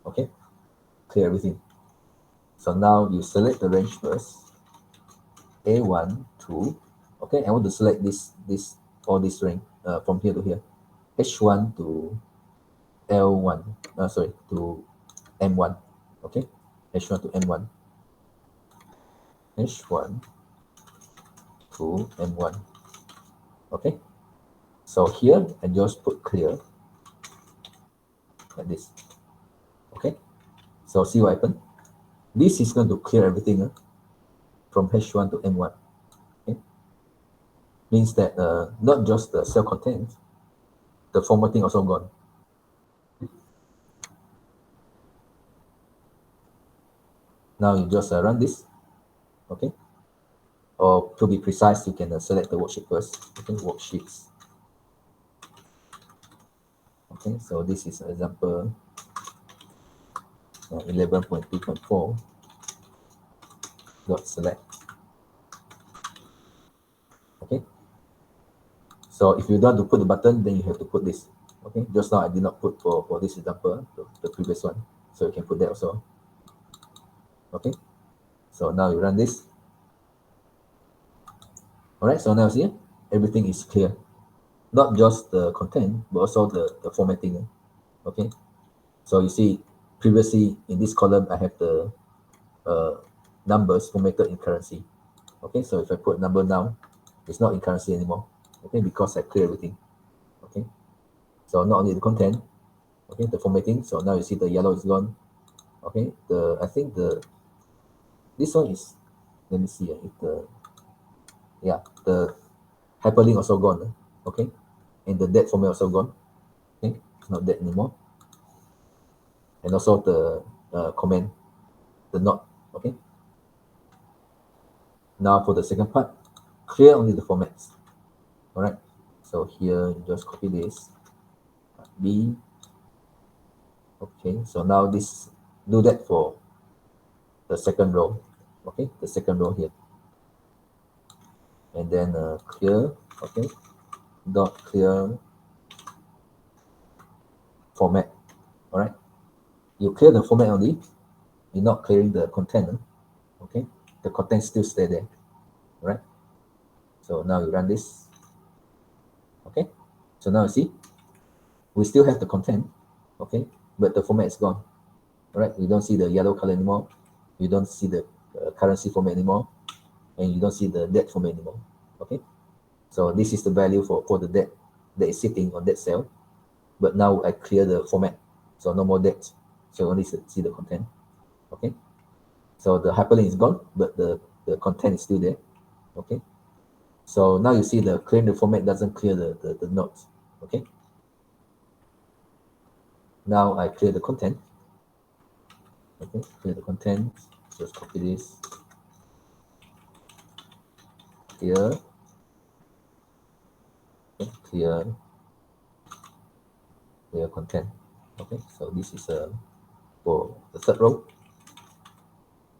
Okay, clear everything. So now you select the range first. A1 to, okay, I want to select all this range from here to here. H1 to L1, sorry, to M1. Okay, H1 to M1. H1 to M1. Okay, so here I just put clear like this. Okay, so see what happened. This is going to clear everything from H1 to M1. Okay, means that not just the cell content, the formatting also gone. Now you just run this. Okay, or to be precise, you can select the worksheet first. Okay, worksheets. Okay, so this is example 11.2.4 dot select. Okay, so if you don't want to put the button, then you have to put this. Okay, just now I did not put for this example, the previous one, so you can put that also. Okay, so now you run this. All right, so now see, everything is clear, not just the content, but also the formatting. Okay, so you see previously in this column I have the numbers formatted in currency. Okay, so if I put number now, it's not in currency anymore. Okay, because I clear everything. Okay, so not only the content, okay, the formatting. So now you see the yellow is gone. Okay, I think this one is, let me see if the hyperlink also gone. Okay, and the dead format also gone. Okay, it's not dead anymore. And also the comment, the not. Okay, now for the second part, clear only the formats. All right, so here you just copy this B. Okay, so now this, do that for the second row. Okay, the second row here, and then clear. Okay, dot clear format. All right, you clear the format only, you're not clearing the content. Okay, the content still stay there. All right, So now you run this. Okay, so now you see we still have the content, okay, but the format is gone. All right, you don't see the yellow color anymore, you don't see the currency format anymore, and you don't see the debt format anymore. Okay, so this is the value for the debt that is sitting on that cell, but now I clear the format, so no more debt, so only see the content. Okay, so the hyperlink is gone, but the content is still there. Okay, so now you see the clearing the format doesn't clear the nodes. Okay, now I clear the content. Okay, clear the content, just copy this here. Okay, clear content. Okay, so this is for the third row.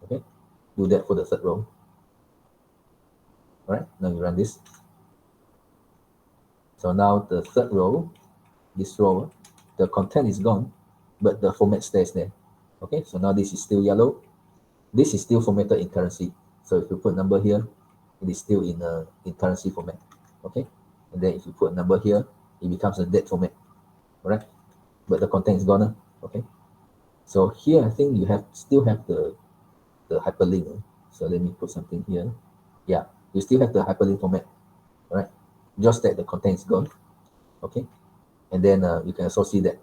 Okay, do that for the third row. All right, now you run this. So now the third row, this row, the content is gone, but the format stays there. Okay, so now this is still yellow. This is still formatted in currency. So if you put number here, it is still in currency format. Okay, and then if you put a number here, it becomes a dead format. All right, but the content is gone. Okay, so here I think you still have the hyperlink. So let me put something here. Yeah, you still have the hyperlink format. All right, just that the content is gone. Okay, and then you can also see that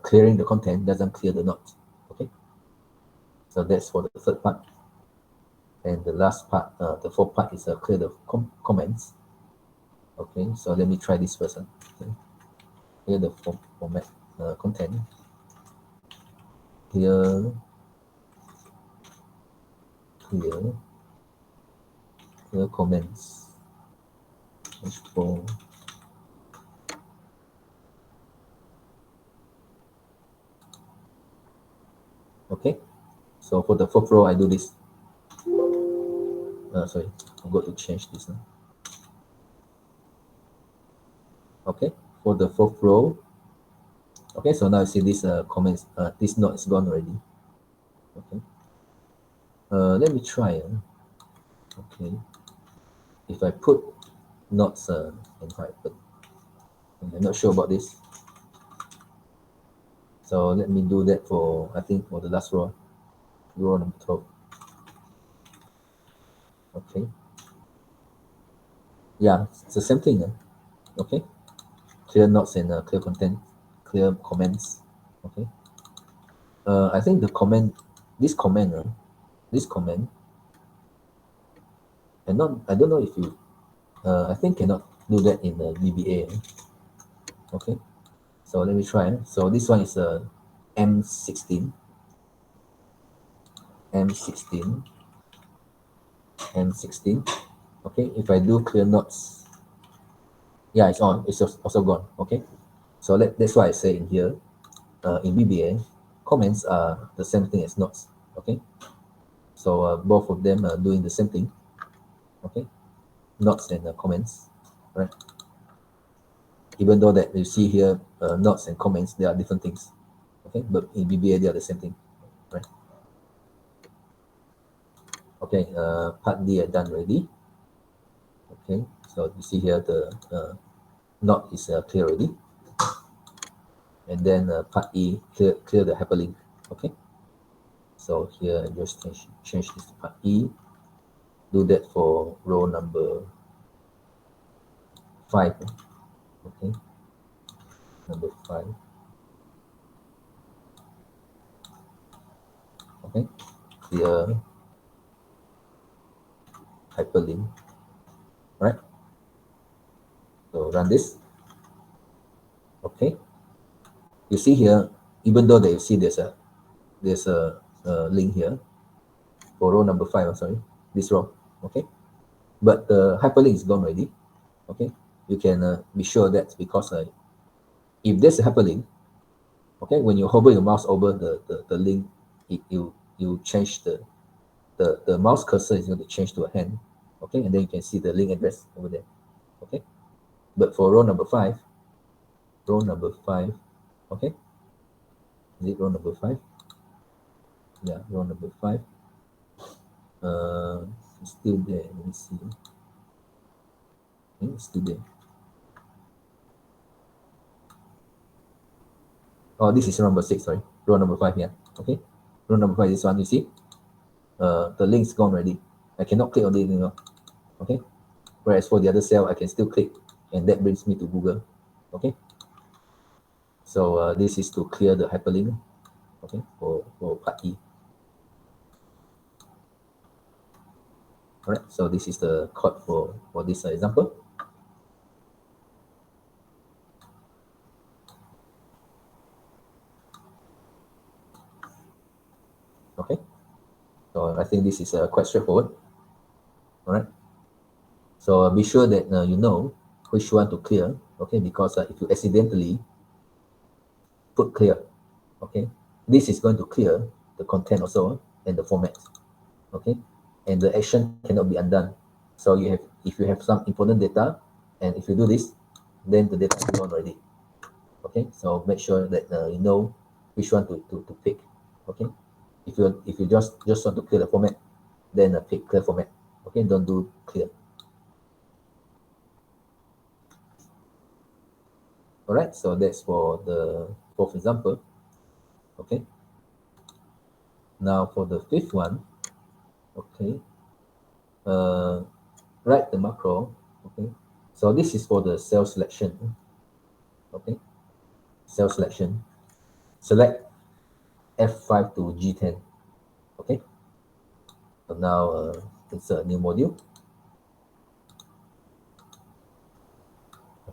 clearing the content doesn't clear the nodes. Okay, so that's for the third part. And the last part, the fourth part is clear the comments. Okay, so let me try this first. Okay. Clear the format content. Clear comments. H4. Okay, so for the fourth row, I do this. Sorry, I'm going to change this now. Okay, for the fourth row. Okay, so now you see this comments. This node is gone already. Okay. Let me try. Okay, if I put nodes in hyphen, I'm not sure about this. So let me do that for, I think, for the last row, row number 12. Okay. Yeah, it's the same thing. Okay. Clear notes and clear content, clear comments. Okay. I think the comment, this comment, and not, I don't know if you, I think cannot do that in the VBA. Okay. So let me try. So this one is a M16, M16, M16. Okay. If I do clear notes, yeah, it's on. It's also gone. Okay. So that's why I say in here, in VBA, comments are the same thing as notes. Okay. So both of them are doing the same thing. Okay. Notes and comments, right? Even though that you see here, notes and comments, they are different things. Okay. But in VBA, they are the same thing, right? Okay. Part D are done already. Okay. So you see here the not is clear already. And then part E, clear the hyperlink. Okay. So here I just change this to part E. Do that for row number 5. Okay. Number 5. Okay. Clear hyperlink. Right. So run this. Okay. You see here, even though that you see there's a link here for row number 5. I'm sorry, this row. Okay. But the hyperlink is gone already. Okay. You can be sure that because if there's a hyperlink, okay, when you hover your mouse over the link, you change the mouse cursor is going to change to a hand. Okay, and then you can see the link address over there. Okay, but for row number 5, okay, is it row number 5? Yeah, row number 5. It's still there. Let me see. Okay, student. Oh, this is row number 6, sorry. Row number 5 here. Okay. Row number 5, this one, you see? The link's gone already. I cannot click on it anymore. Okay. Whereas for the other cell, I can still click, and that brings me to Google. Okay. So this is to clear the hyperlink. Okay, for part E. All right. So this is the code for this example. Okay. So I think this is quite straightforward. All right. So be sure that you know which one to clear. Okay, because if you accidentally put clear, okay, this is going to clear the content also and the format. Okay, and the action cannot be undone. So you have, if you have some important data, and if you do this, then the data is gone already. Okay, so make sure that you know which one to pick. Okay, if you just want to clear the format, then pick clear format. Okay, don't do clear. All right, so that's for the fourth example. Okay, now for the fifth one. Okay, write the macro. Okay, so this is for the cell selection. Okay, cell selection. Select F5 to G10. Okay, so now insert a new module.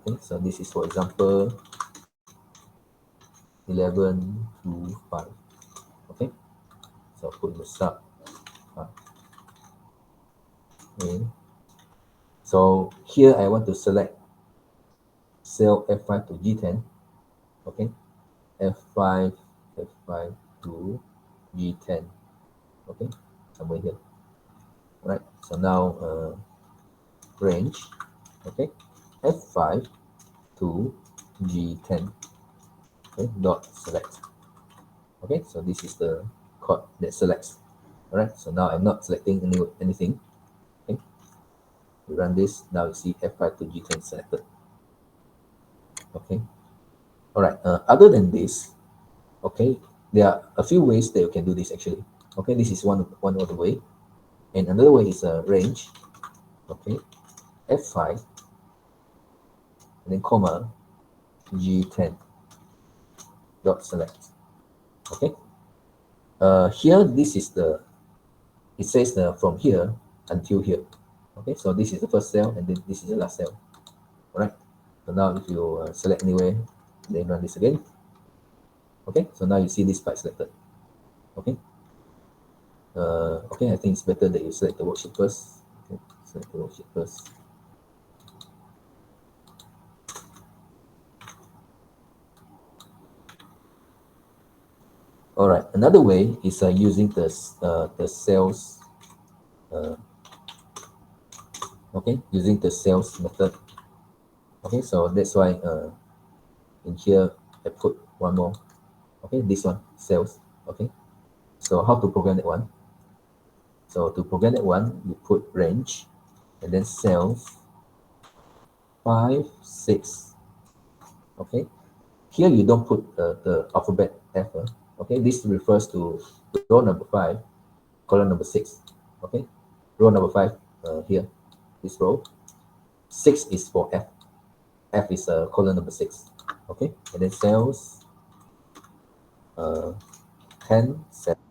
Okay, so this is for example 11 to 5. Okay, so put the sub. Okay, so here I want to select cell F5 to G10. Okay, F5 F5 to G10. Okay, somewhere here. All right, so now range. Okay, F5 to G10. Okay, dot select. Okay, so this is the code that selects. All right, so now I'm not selecting anything. Okay, we run this. Now you see F5 to G10 selected. Okay, all right. Other than this, okay, there are a few ways that you can do this actually. Okay, this is one of the way, and another way is a range. Okay, F5 and then comma G10 dot select. Okay, here this is the, it says from here until here. Okay, so this is the first cell and then this is the last cell. All right, so now if you select anywhere, then run this again. Okay, so now you see this part selected. Okay, okay, I think it's better that you select the worksheet first. Okay, select the worksheet first. All right, another way is using the cells. Okay, using the cells method. Okay, so that's why in here I put one more. Okay, this one cells. Okay, so how to program that one? So to program that one, you put range and then cells 5, 6. Okay, here you don't put the alphabet F. Okay, this refers to row number 5, column number 6. Okay, row number 5 here, this row. 6 is for F. F is column number 6. Okay, and then cells 10, 7.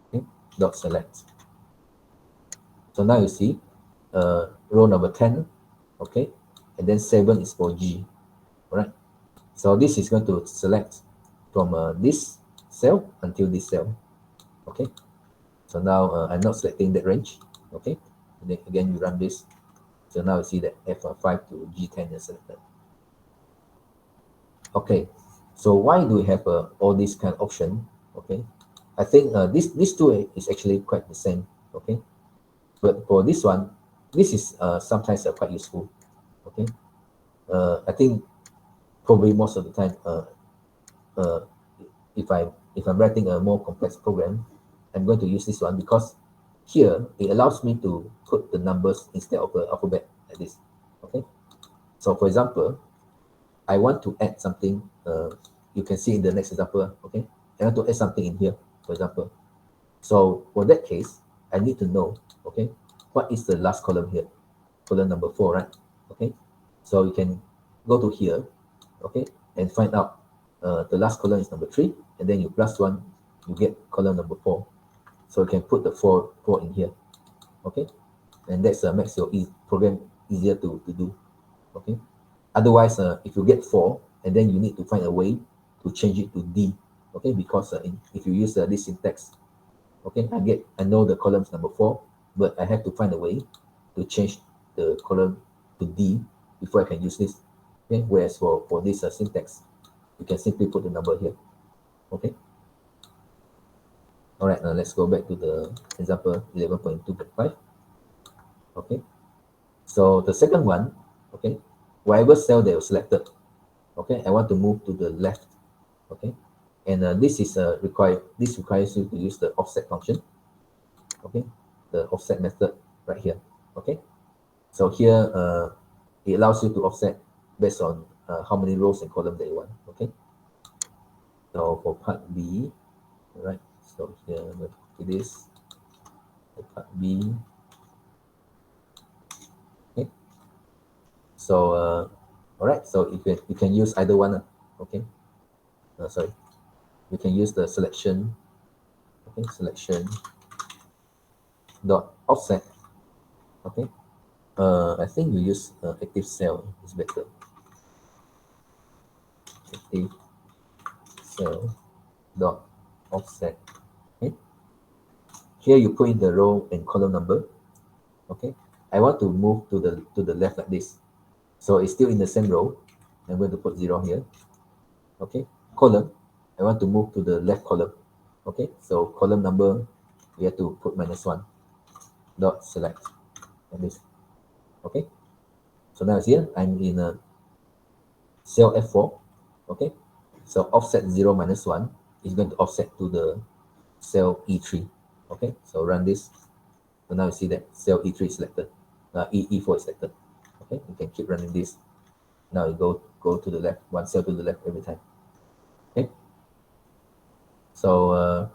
Okay, dot select. So now you see row number 10. Okay, and then 7 is for G. All right, so this is going to select from this cell until this cell. Okay, so now I'm not selecting that range. Okay, and then again you run this. So now you see that F5 to G10 is selected. Okay, so why do we have all these kind of option? Okay, I think this two is actually quite the same. Okay, but for this one, this is sometimes quite useful. Okay, I think probably most of the time, uh, if I'm writing a more complex program, I'm going to use this one because here it allows me to put the numbers instead of the alphabet like this. Okay. So for example, I want to add something. You can see in the next example. Okay. I want to add something in here, for example. So for that case, I need to know, okay, what is the last column here? Column number 4, right? Okay. So you can go to here, okay, and find out the last column is number 3, and then you plus 1, you get column number 4. So you can put the 4 in here, okay, and that's makes your program easier to do, okay. Otherwise, if you get 4, and then you need to find a way to change it to D, okay, because if you use this syntax, okay, I know the columns number 4, but I have to find a way to change the column to D before I can use this. Okay, whereas for this syntax, you can simply put the number here. Okay. All right, now let's go back to the example 11.2.5. Okay. So the second one, okay, whatever cell that was selected, okay, I want to move to the left. Okay, and this requires you to use the offset function. Okay, the offset method right here. Okay, so here it allows you to offset based on how many rows and columns that you want. Okay, so for part B, all right, so here I'm going to copy this, for part B. Okay, so all right, so you can use either one. Okay, sorry, you can use the selection. Okay, selection dot offset. Okay, I think you use active cell is better. Active cell dot offset. Okay, here you put in the row and column number. Okay, I want to move to the left like this, so it's still in the same row. I'm going to put 0 here. Okay, column, I want to move to the left column. Okay, so column number, we have to put -1 dot select like this. Okay, so now here I'm in a cell F4. Okay, so offset 0 minus 1 is going to offset to the cell E3. Okay, so run this. So now you see that cell E3 is selected. E4 is selected. Okay, you can keep running this. Now you go to the left, one cell to the left every time. Okay, so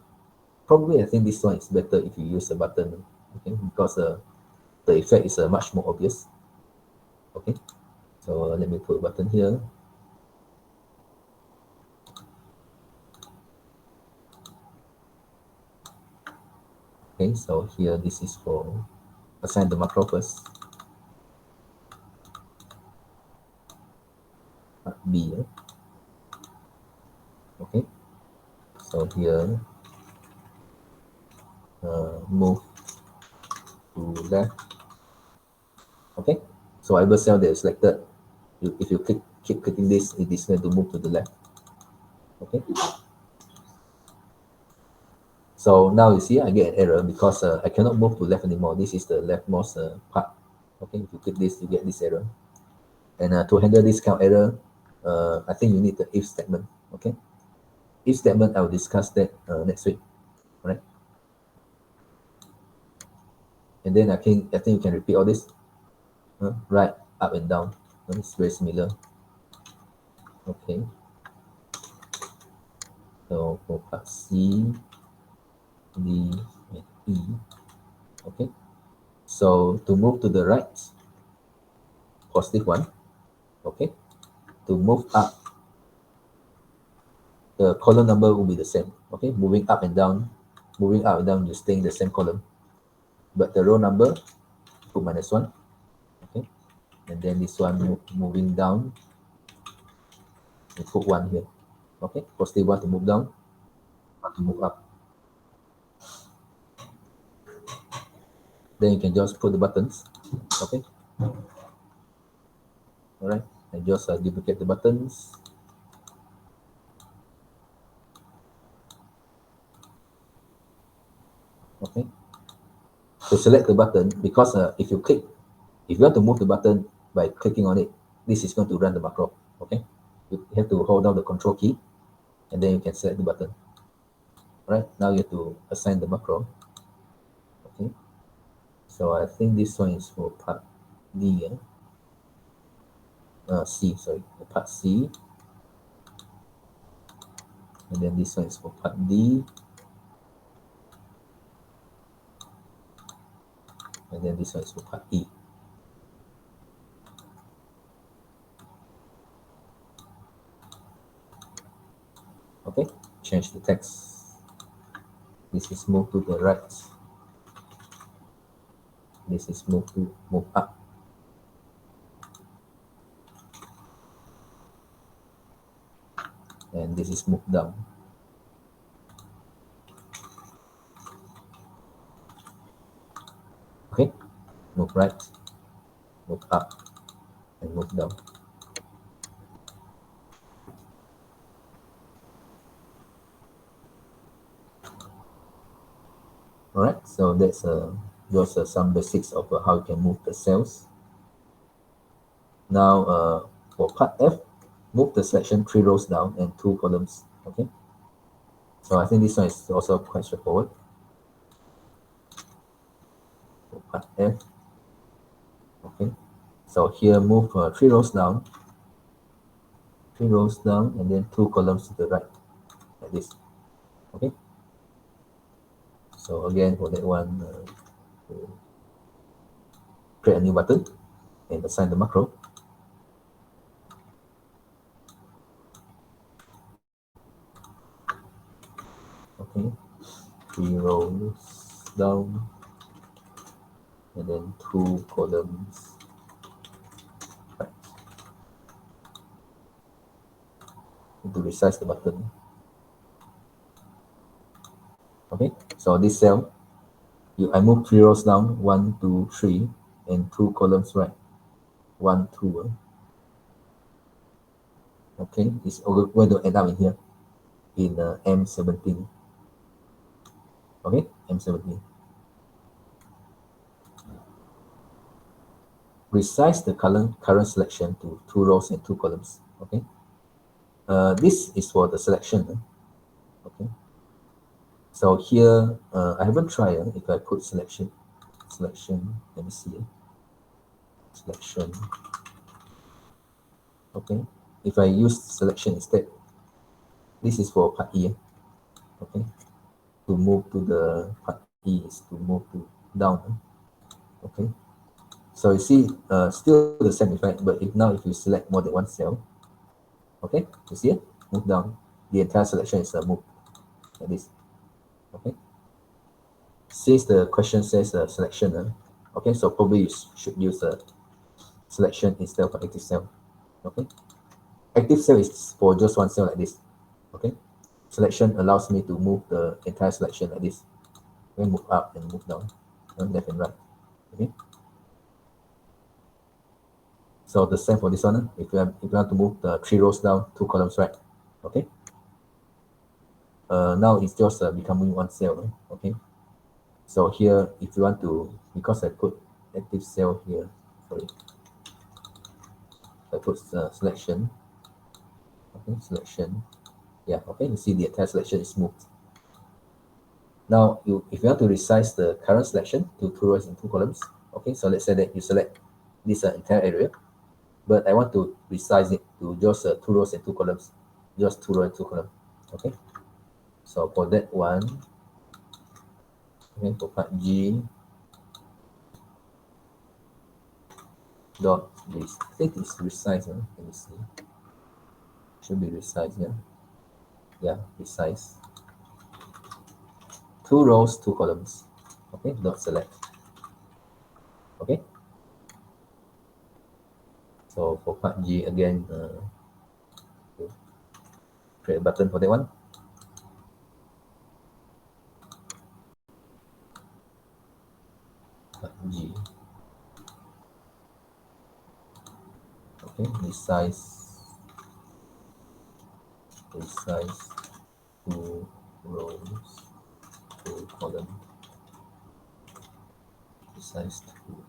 probably I think this one is better if you use a button. Okay, because the effect is much more obvious. Okay, so let me put a button here. Okay, so here this is for assign the macro first. B. Okay, so here move to left. Okay, so whatever cell that is selected, if you keep clicking this, it is going to move to the left. Okay, so now you see I get an error because I cannot move to left anymore. This is the leftmost part. Okay, if you click this, you get this error. And to handle this kind of error, I think you need the if statement. Okay, if statement, I will discuss that next week. All right, and then I think you can repeat all this. Right, up and down. It's very similar. Okay, so for part C, D, and E. Okay, so to move to the right, +1. Okay, to move up, the column number will be the same. Okay, moving up and down, you stay in the same column, but the row number, put -1. Okay, and then this one moving down, we put 1 here. Okay, +1 to move down, 1 to move up. Then you can just put the buttons. Okay, all right, and just duplicate the buttons. Okay, to select the button, because if you want to move the button by clicking on it, this is going to run the macro. Okay, you have to hold down the control key, and then you can select the button. All right, now you have to assign the macro. Okay, so I think this one is for part D. C, sorry, for part C. And then this one is for part D. And then this one is for part E. Okay, change the text. This is move to the right. This is move up. And this is move down. Okay, move right, move up, and move down. All right, so that's those are some basics of how you can move the cells. Now, for part F, move the selection 3 rows down and 2 columns. Okay, so I think this one is also quite straightforward. For part F, okay, so here move 3 rows down, 3 rows down, and then 2 columns to the right, like this. Okay, so again for that one, create a new button and assign the macro. Okay, 3 rows down and then 2 columns right. To resize the button. Okay, so this cell, I move 3 rows down, 1, 2, 3, and 2 columns right. 1, 2. Okay, it's going to end up in here in M17. Okay, M17. Resize the current selection to 2 rows and 2 columns. Okay, this is for the selection. Okay, so here I haven't tried if I put selection. Let me see. Selection. Okay, if I use selection instead, this is for part E. Okay, to move to the part E is to move to down. Okay, so you see still the same effect, but if you select more than one cell, okay, you see it, move down, the entire selection is moved like this. Okay, since the question says selection, okay, so probably you should use selection instead of active cell. Okay, active cell is for just one cell like this. Okay, selection allows me to move the entire selection like this. Then move up and move down, left and right. Okay, so the same for this one. If you want to move the 3 rows down, 2 columns right. Okay, now it's just becoming one cell. Okay, so here if you want to, because I put active cell here, sorry, I put selection. Okay, selection. Yeah, okay, you see the entire selection is moved. Now, if you want to resize the current selection to 2 rows and 2 columns, okay, so let's say that you select this entire area, but I want to resize it to just 2 rows and 2 columns, just 2 rows and 2 columns. Okay, so for that one, okay, for part G, dot this, I think it's resize. Let me see, should be resize. Yeah, resize. 2 rows, 2 columns. Okay, dot select. Okay, so for part G again, create a button for that one. Part G. Okay, resize 2 rows, 2 columns, resize 2.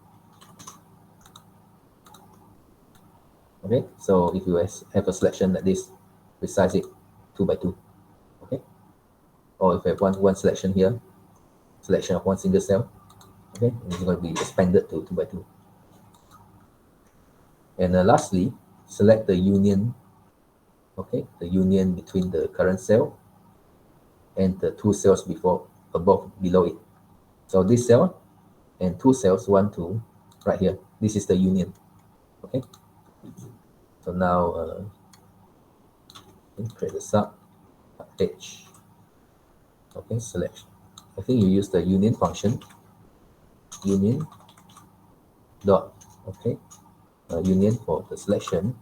Okay, so if you have a selection like this, resize it 2 by 2. Okay, or if you have one selection here, selection of one single cell, okay, it's going to be expanded to 2 by 2. And lastly, select the union, okay, the union between the current cell and the two cells below it. So this cell and two cells, 1, 2, right here. This is the union. Okay. So now create the sub H. Okay, selection. I think you use the union function. Union dot. Okay. Union for the selection.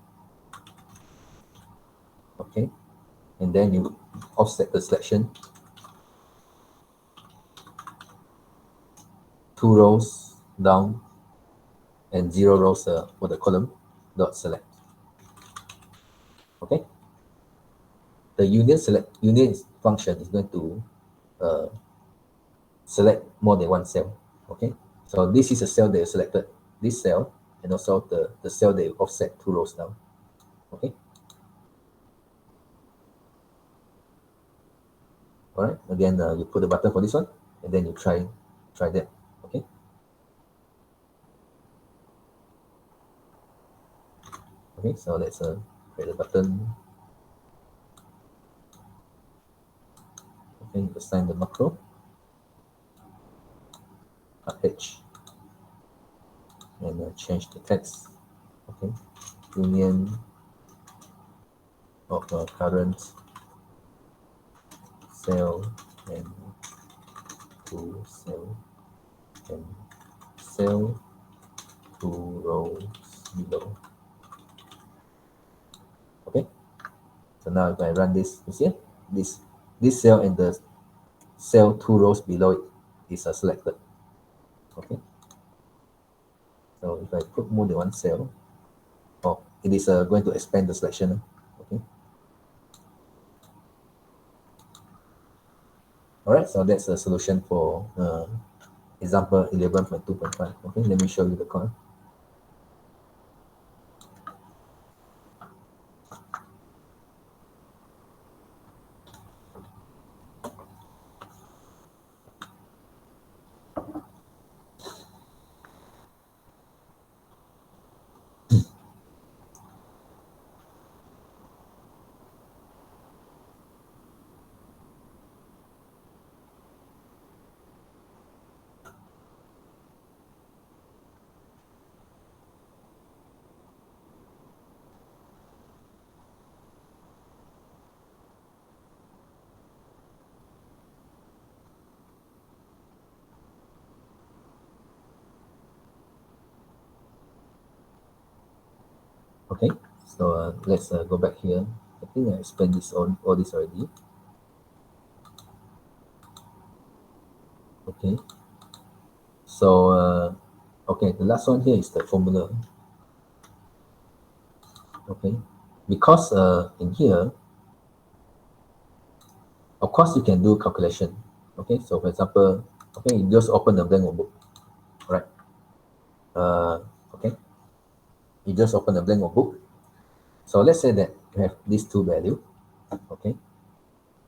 Okay. And then you offset the selection 2 rows down and 0 rows for the column dot select. Okay. The union function is going to select more than one cell. Okay. So this is a cell that you selected. This cell and also the cell that you offset 2 rows down. Okay. All right. Again, you put the button for this one, and then you try that. Okay. Okay. So let's create a button. Okay. Assign the macro. H. And change the text. Okay. Union of current cell and two cell and cell 2 rows below. Okay. So now if I run this, you see this cell and the cell 2 rows below it is selected. Okay. So if I put more than one cell, it is going to expand the selection. Okay. All right. So that's a solution for example 11.2.5. Okay. Let me show you the code. Okay, so let's go back here. I think I explained all this already. Okay, so okay, the last one here is the formula. Okay, because in here, of course you can do calculation. Okay, so for example, okay, you just open the blank workbook, right? Okay, you just open the blank workbook. So let's say that you have these two values. Okay,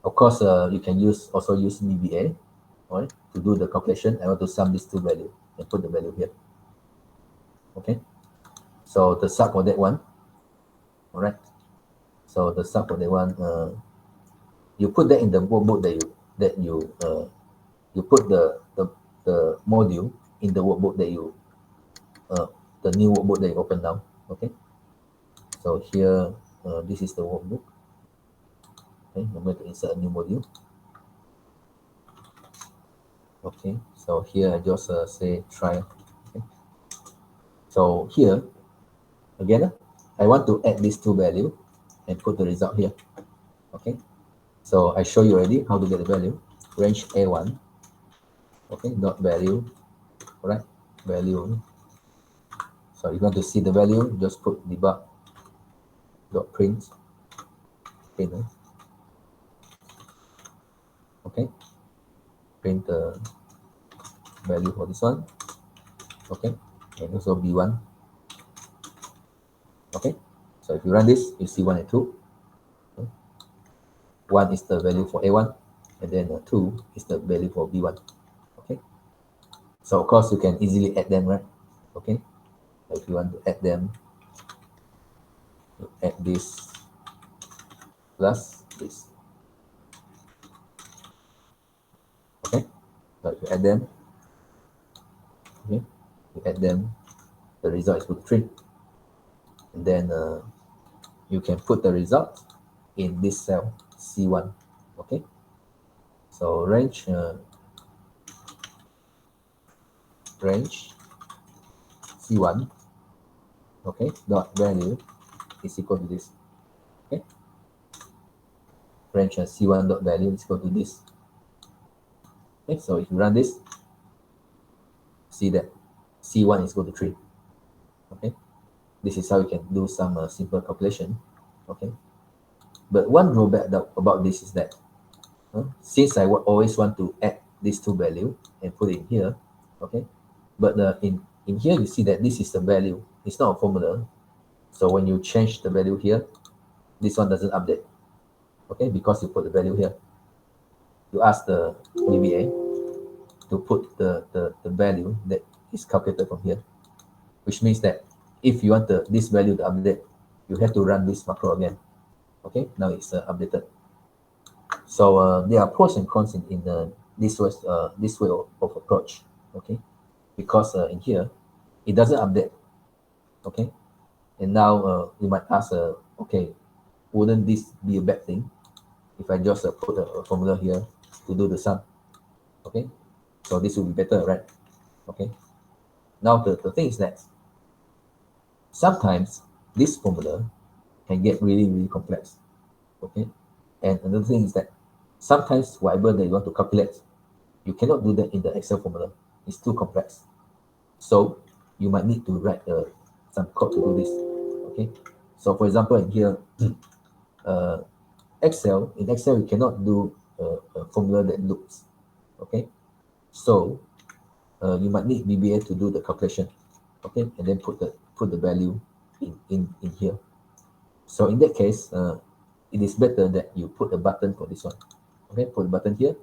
of course you can also use VBA, right, to do the calculation. I want to sum these two values and put the value here. Okay, so the sum for that one, all right. So the sum for that one, you put that in the workbook that you put the module in the workbook that the new workbook that you open now. Okay, so here this is the workbook. Okay, I'm going to insert a new module. Okay, so here I just say try. Okay. So here again, I want to add these two values and put the result here. Okay, so I show you already how to get the value. Range A1. Okay, dot value. All right, value. So if you want to see the value, just put debug dot print. Okay, print the value for this one. Okay, and also B1. Okay, so if you run this, you see 1 and 2. Okay. 1 is the value for A1, and then 2 is the value for B1. Okay, so of course you can easily add them, right? Okay, so if you want to add them, you add this plus this. Okay, so if you add them, okay, you add them, the result is equal to 3. And then you can put the result in this cell C1. Okay, so range C1, okay, dot value is equal to this. Okay, range C1 dot value is equal to this. Okay, so if you run this, see that C1 is equal to 3. Okay, this is how you can do some simple calculation. Okay, but one drawback about this is that since I always want to add these two value and put it in here, okay, but in here you see that this is the value, it's not a formula. So when you change the value here, this one doesn't update, okay, because you put the value here. You ask the VBA to put the value that is calculated from here, which means that if you want this value to update, you have to run this macro again. Okay, now it's updated. So there are pros and cons in this way of approach. Okay, because in here it doesn't update. Okay, and now you might ask, okay, wouldn't this be a bad thing if I just put a formula here to do the sum? Okay, so this will be better, right? Okay, now the thing is that sometimes this formula can get really complex. Okay, and another thing is that sometimes whatever that you want to calculate, you cannot do that in the Excel formula. It's too complex. So you might need to write some code to do this. Okay, so for example in here, in Excel you cannot do a formula that loops. Okay, so you might need VBA to do the calculation. Okay, and then put the value in here. So in that case, it is better that you put a button for this one. Okay, put a button here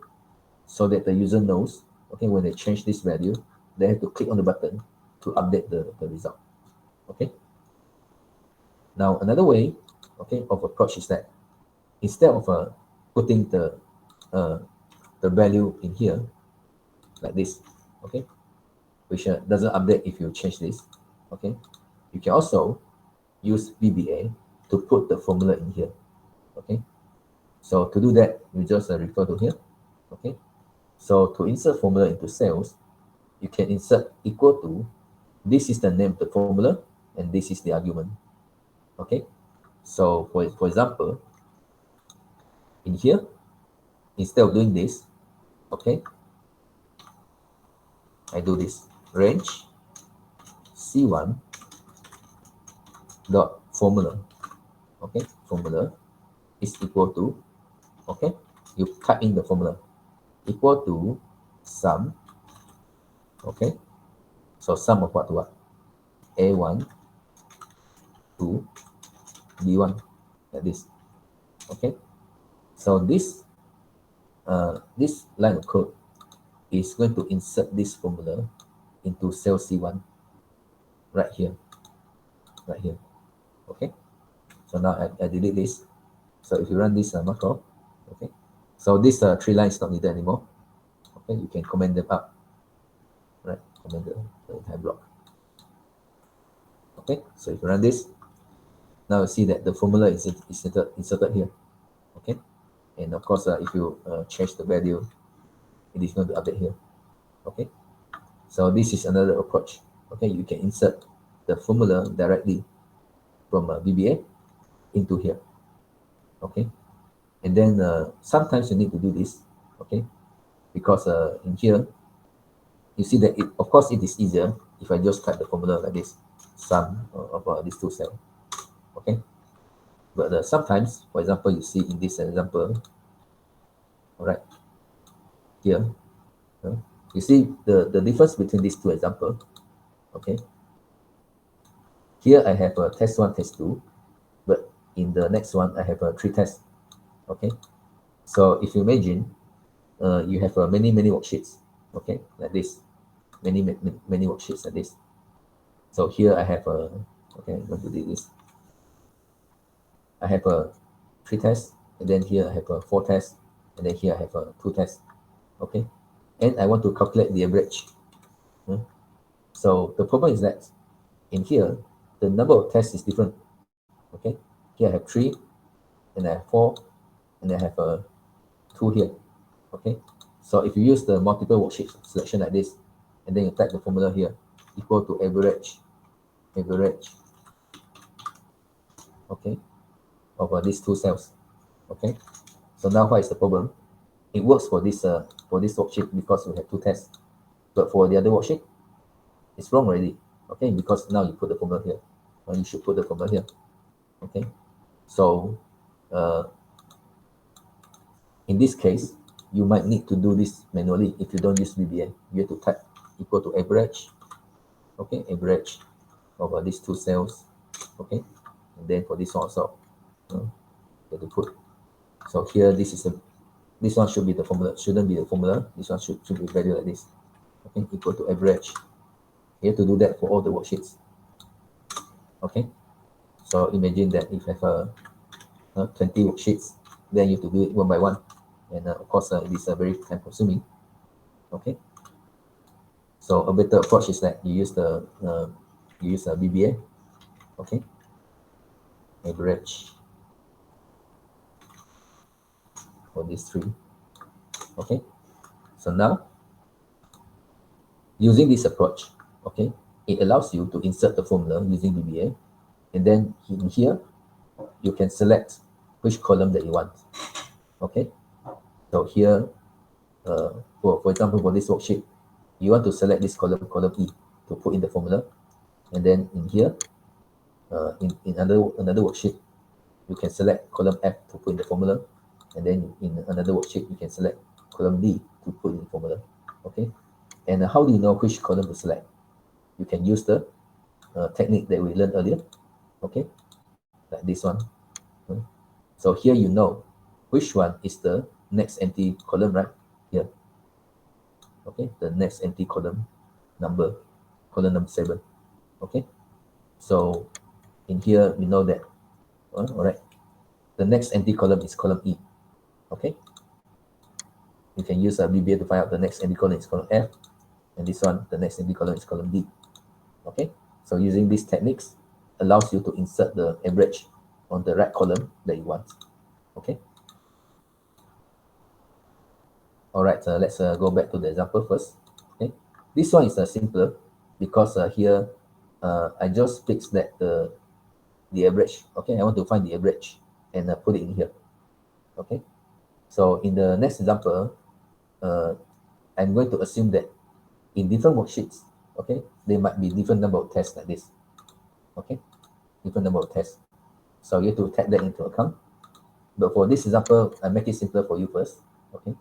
so that the user knows, okay, when they change this value, they have to click on the button to update the result. Okay, now another way, okay, of approach is that instead of putting the value in here like this, okay, which doesn't update if you change this, okay, you can also use VBA to put the formula in here. Okay, so to do that, you just refer to here. Okay, so to insert formula into cells, you can insert equal to, this is the name of the formula and this is the argument. Okay, so for example in here, instead of doing this, okay, I do this range C1 dot formula. Okay, formula is equal to, okay, you type in the formula equal to sum. Okay, so sum of what to what? A1 to B1, like this. Okay, so this line of code is going to insert this formula into cell C1 right here. Okay, so now I delete this. So if you run this macro, okay, so this 3 lines is not needed anymore. Okay, you can comment them up, right? Comment the entire block. Okay, so if you run this, now you see that the formula is inserted here. Okay, and of course if you change the value, it is going to update here. Okay, so this is another approach. Okay, you can insert the formula directly from VBA into here. Okay, and then sometimes you need to do this. Okay, because in here you see that of course it is easier if I just type the formula like this, sum of these two cells. Okay, but sometimes, for example, you see in this example, all right, here, you see the difference between these two examples. Okay, here I have a test 1, test 2, but in the next one I have 3 tests. Okay, so if you imagine you have many worksheets, okay, like this, many worksheets like this. So here I have okay, I'm going to do this. I have a 3 tests, and then here I have a 4 tests, and then here I have a 2 tests. Okay, and I want to calculate the average. So the problem is that in here, the number of tests is different. Okay, here I have 3, and I have 4, and I have a 2 here. Okay, so if you use the multiple worksheet selection like this, and then you type the formula here, equal to average, okay, of these 2 cells. Okay, so now what is the problem? It works for this worksheet because we have 2 tests, but for the other worksheet, it's wrong already. Okay, because now you put the formula here, or you should put the formula here. Okay, so in this case, you might need to do this manually if you don't use VBA. You have to type equal to average, okay, average of these 2 cells, okay, and then for this one also, you have to put. So here, this one should be the formula, shouldn't be the formula. This one should be value like this, okay, equal to average. You have to do that for all the worksheets, okay. So imagine that if you have 20 worksheets, then you have to do it one by one, and of course it is very time consuming. Okay, so a better approach is that you use a VBA. Okay, average for these 3. Okay, so now using this approach, okay, it allows you to insert the formula using VBA, and then in here you can select which column that you want. Okay, so here for example, for this worksheet, you want to select this column E, to put in the formula, and then in here in another worksheet, you can select column F to put in the formula, and then in another worksheet you can select column D to put in the formula. Okay, and how do you know which column to select? You can use the technique that we learned earlier. Okay, like this one. So here you know which one is the next empty column, right here. Okay, the next empty column number 7. Okay, so in here we know that all right, the next empty column is column E. Okay, you can use a VBA to find out the next empty column is column F, and this one, the next empty column is column D. Okay, so using these techniques allows you to insert the average on the right column that you want. Okay, all right, let's go back to the example first. Okay, this one is simpler because here I just fixed that the average. Okay, I want to find the average and put it in here. Okay, so in the next example, I'm going to assume that in different worksheets, okay, there might be different number of tests like this. Okay, different number of tests. So you have to take that into account. But for this example, I make it simpler for you first. Okay,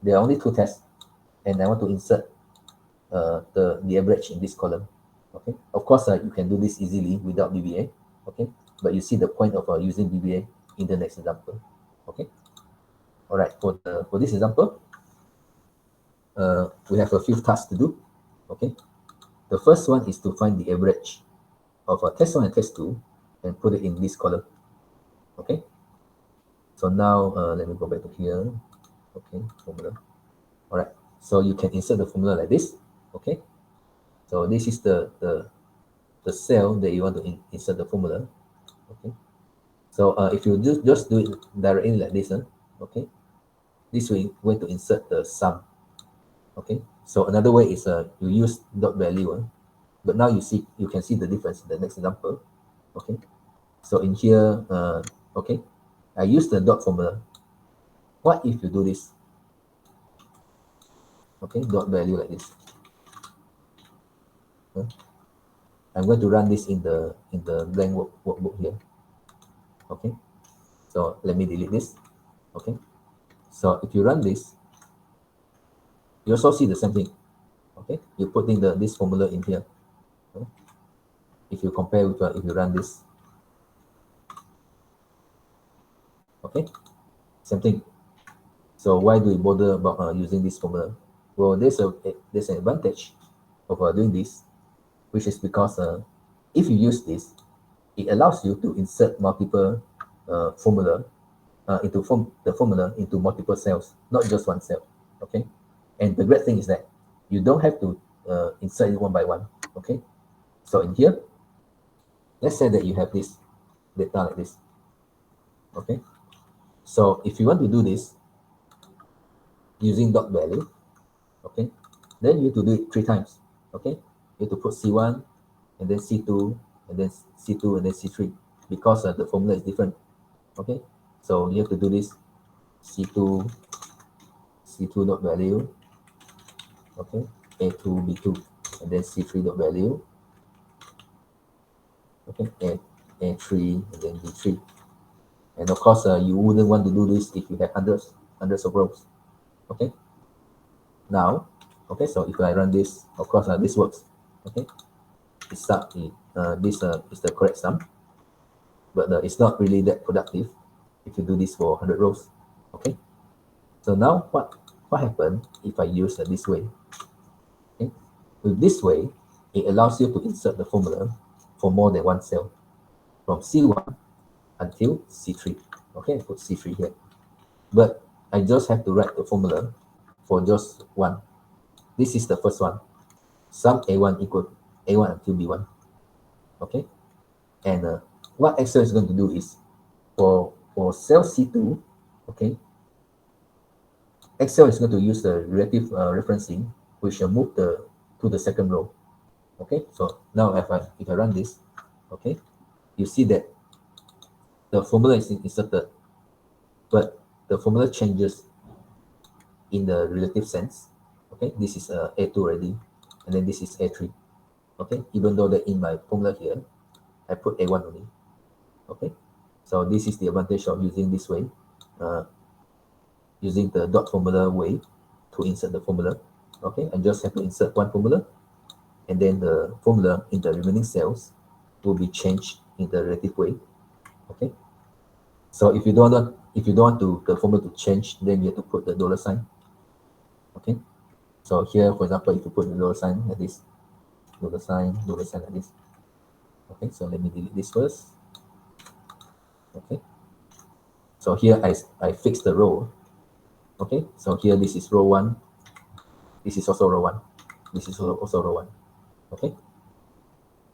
there are only 2 tests, and I want to insert the average in this column. Okay, of course you can do this easily without VBA. Okay, but you see the point of using VBA in the next example. Okay, all right, for this example, we have a few tasks to do. Okay, the first one is to find the average of test 1 and test 2 and put it in this column. Okay, so now let me go back to here. Okay, formula. All right, so you can insert the formula like this. Okay, so this is the cell that you want to insert the formula. Okay, so if you just do it directly like this, okay, this way going to insert the sum. Okay, so another way is you use dot value, but now you can see the difference in the next example. Okay, so in here, okay, I use the dot formula. What if you do this? Okay, dot value like this. I'm going to run this in the blank workbook here. Okay, so let me delete this. Okay, so if you run this, you also see the same thing. Okay, you're putting this formula in here. Okay? If you compare with if you run this, okay, same thing. So why do we bother about using this formula? Well, there's an advantage of doing this, which is because if you use this, it allows you to insert multiple formula the formula into multiple cells, not just one cell. Okay, and the great thing is that you don't have to insert it one by one. Okay, so in here, let's say that you have this data like this. Okay, so if you want to do this using dot value, okay, then you have to do it 3 times. Okay, you have to put C1 and then C2 and then C2 and then C3 because the formula is different. Okay, so you have to do this C2 dot value, okay, A2 B2, and then C3 dot value, okay, A3 and then B3. And of course, you wouldn't want to do this if you have hundreds of rows. Okay, now, okay, so if I run this, of course, this works. Okay, this is the correct sum, but it's not really that productive if you do this for 100 rows. Okay, so now what happens if I use this way? Okay, with this way, it allows you to insert the formula for more than one cell from C1 until C3. Okay, put C3 here, but I just have to write the formula for just one. This is the first one, sum A1 equal A1 until B1. Okay, and what Excel is going to do is for cell C2, okay, Excel is going to use the relative referencing, which will move to the second row. Okay, so now if I run this, okay, you see that the formula is inserted, but the formula changes in the relative sense. Okay, this is A2 already, and then this is A3. Okay, even though that in my formula here, I put A1 only. Okay, so this is the advantage of using this way, using the dot formula way to insert the formula. Okay, I just have to insert one formula, and then the formula in the remaining cells will be changed in the relative way. Okay, so if you don't want the formula to change, then you have to put the dollar sign. Okay, so here, for example, if you put the dollar sign like this, dollar sign like this. Okay, so let me delete this first. Okay, so here I fix the row. Okay, so here this is row 1, this is also row 1, this is also row 1. Okay,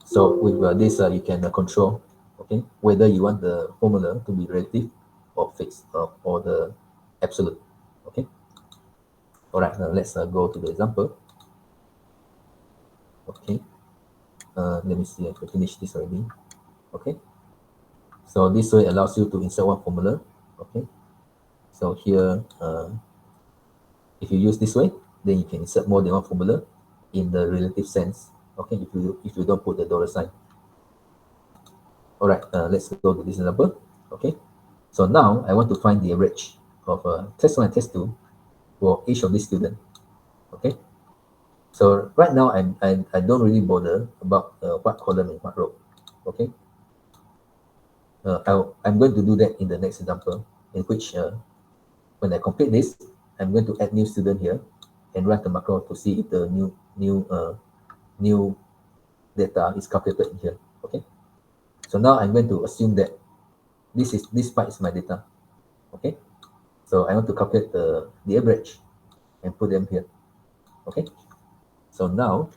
so with this you can control, okay, whether you want the formula to be relative or fixed or the absolute. Okay, all right, now let's go to the example. Okay, let me see, I finished this already. Okay, so this way allows you to insert one formula. Okay, so here if you use this way, then you can insert more than one formula in the relative sense. Okay, if you don't put the dollar sign. All right, let's go to this example. Okay, so now I want to find the average of test 1 and test 2 for each of these students. Okay, so right now I don't really bother about what column and what row. Okay, I'm going to do that in the next example, in which when I complete this, I'm going to add new student here and write the macro to see if the new data is calculated in here. Okay, so now I'm going to assume that this part is my data. Okay, so I want to calculate the average and put them here. Okay, so now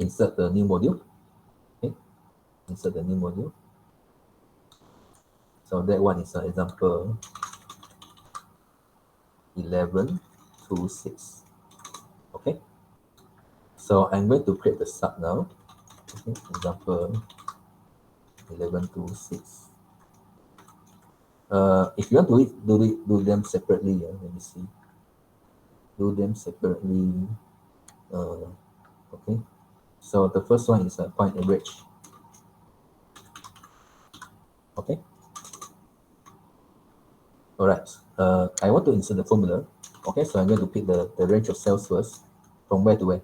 insert the new module. Okay, insert the new module. So that one is example 1126. Okay, so I'm going to create the sub now. Okay, example 1126. If you want to do them separately, let me see. Do them separately. Okay, so the first one is a point average. Okay, all right. I want to insert the formula. Okay, so I'm going to pick the range of cells first. From where to where?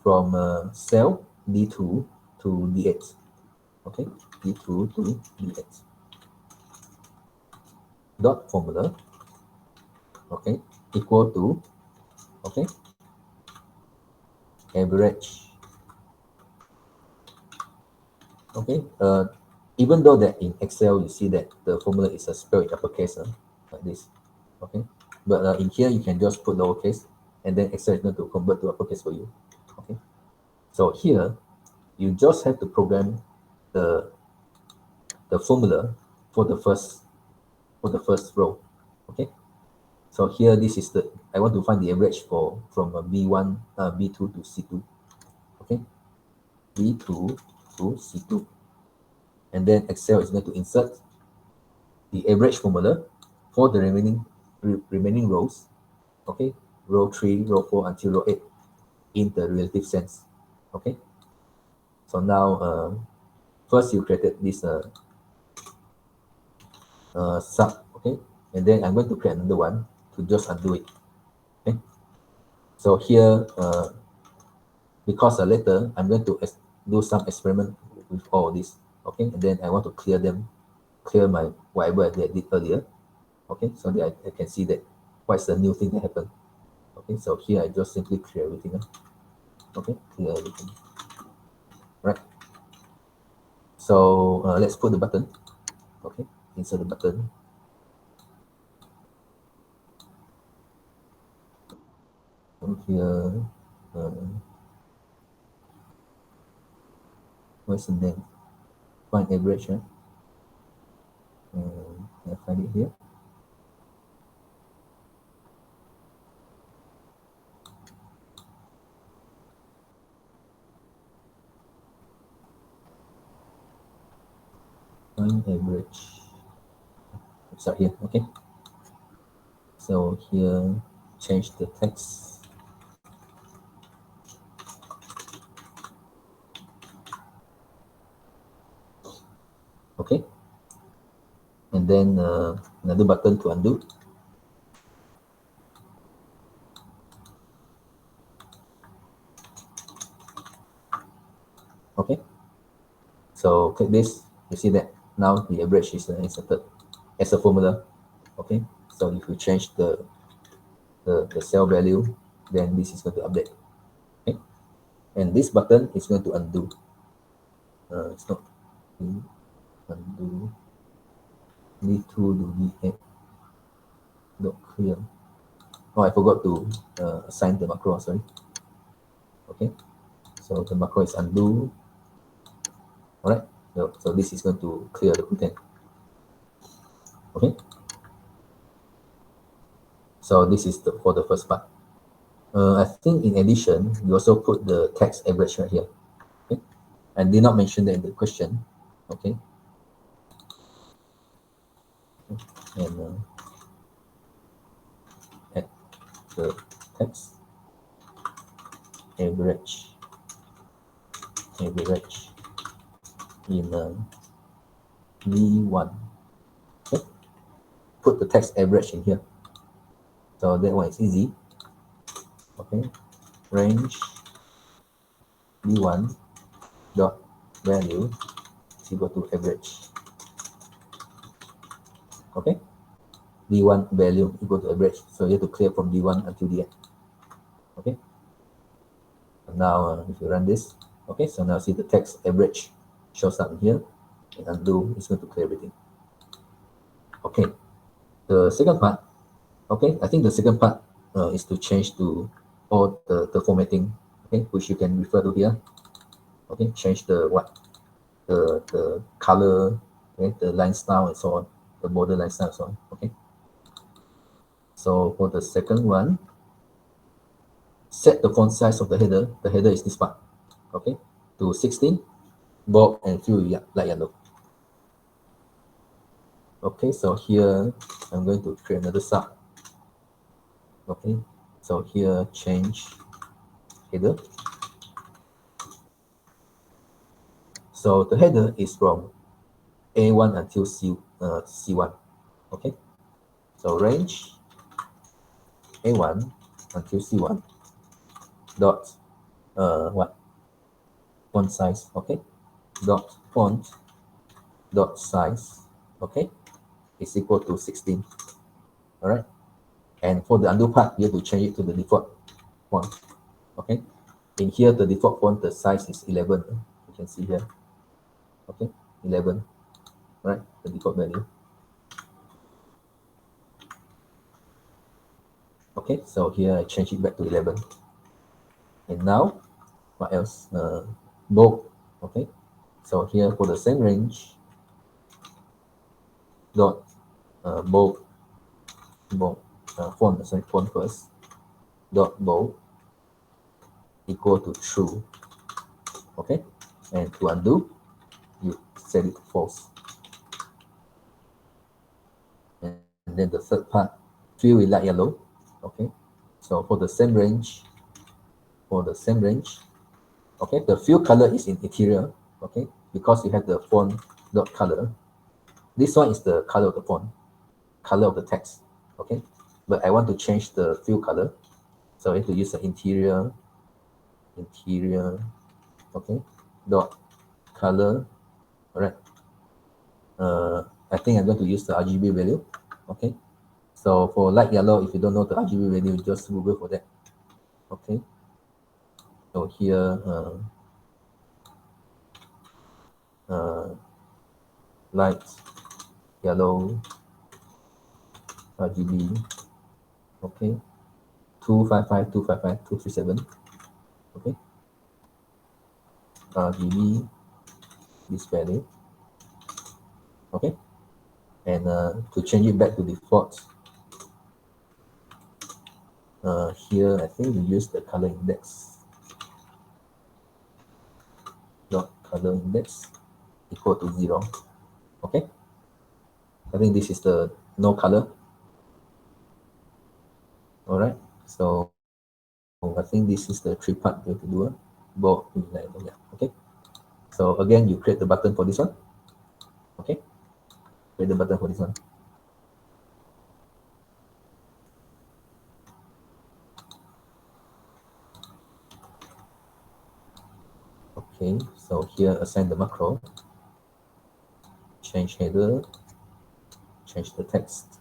From cell D2 to D8. Okay, D2 to D8. Dot formula. Okay, equal to, okay, average. Okay, even though that in Excel you see that the formula is a spelled in uppercase, like this, okay, but in here you can just put lowercase, and then Excel is going to convert to uppercase for you, okay. So here you just have to program the formula for the first row, okay. So here this is the, I want to find the average for from B1 B2 to C2, okay, B2 to C2, and then Excel is going to insert the average formula for the remaining rows, okay, row 3, row 4 until row 8 in the relative sense, okay. So now first you created this sub, okay, and then I'm going to create another one to just undo it, okay. So here because later I'm going to do some experiment with all of this, okay, and then I want to clear my whatever I did earlier, okay, so that I can see that what's the new thing that happened, okay. So here I just simply clear everything, okay, clear everything, right. So let's put the button, okay, insert the button, so here what's the name, find average, right? I find it here. Find average. Start here, okay. So here, change the text. Okay. And then another button to undo. Okay. So click this. You see that now the average is inserted as a formula. Okay. So if you change the cell value, then this is going to update. Okay. And this button is going to undo. It's not undo. D2 to D8. Not clear. Oh, I forgot to assign the macro. Sorry. Okay. So the macro is undo. All right. So this is going to clear the content. Okay. So this is for the first part. I think in addition, you also put the text average right here. Okay. I did not mention that in the question. Okay. And add the text average in B1. Okay. Put the text average in here. So that one is easy. Okay. Range B1 dot value is equal to average. Okay. B1 value equal to average. So you have to clear from B1 until the end. Okay. And now if you run this, okay, so now see the text average shows up in here, and undo is going to clear everything. Okay. The second part, okay, I think the second part is to change to all the formatting, okay, which you can refer to here. Okay, change the the color, okay, the line style and so on, the border line style and so on. Okay. So for the second one, set the font size of the header. The header is this part, okay, to 16, bold and fill light yellow. Okay, so here I'm going to create another sub. Okay, so here change header. So the header is from A1 until C1. Okay, so range A1 until C1 dot what font size, okay, dot font dot size, okay, is equal to 16. All right, and for the undo part, you have to change it to the default font. Okay, in here the default font, the size is 11. You can see here. Okay, 11. right? The default value. Okay, so here I change it back to 11. And now, what else? Bold. Okay, so here for the same range, dot bold, font first, dot bold equal to true. Okay, and to undo, you set it to false. And then the third part, fill with light yellow. Okay, so for the same range, okay, the fill color is in interior. Okay, because you have the font dot color. This one is the color of the font, color of the text. Okay, but I want to change the fill color, so I need to use the interior. Okay, dot color. All right. I think I'm going to use the RGB value. Okay, so for light yellow, if you don't know the RGB value, just Google for that. Okay, so here light yellow RGB. Okay, 255, 255, 237. Okay, RGB this value. Okay, and to change it back to default, here I think we use the color index. Dot color index equal to 0. Okay, I think this is the no color. All right, so I think this is the three part we have to do. Both, yeah. Okay, so again you create the button for this one. Okay, create the button for this one. Okay, so here assign the macro, change header, change the text.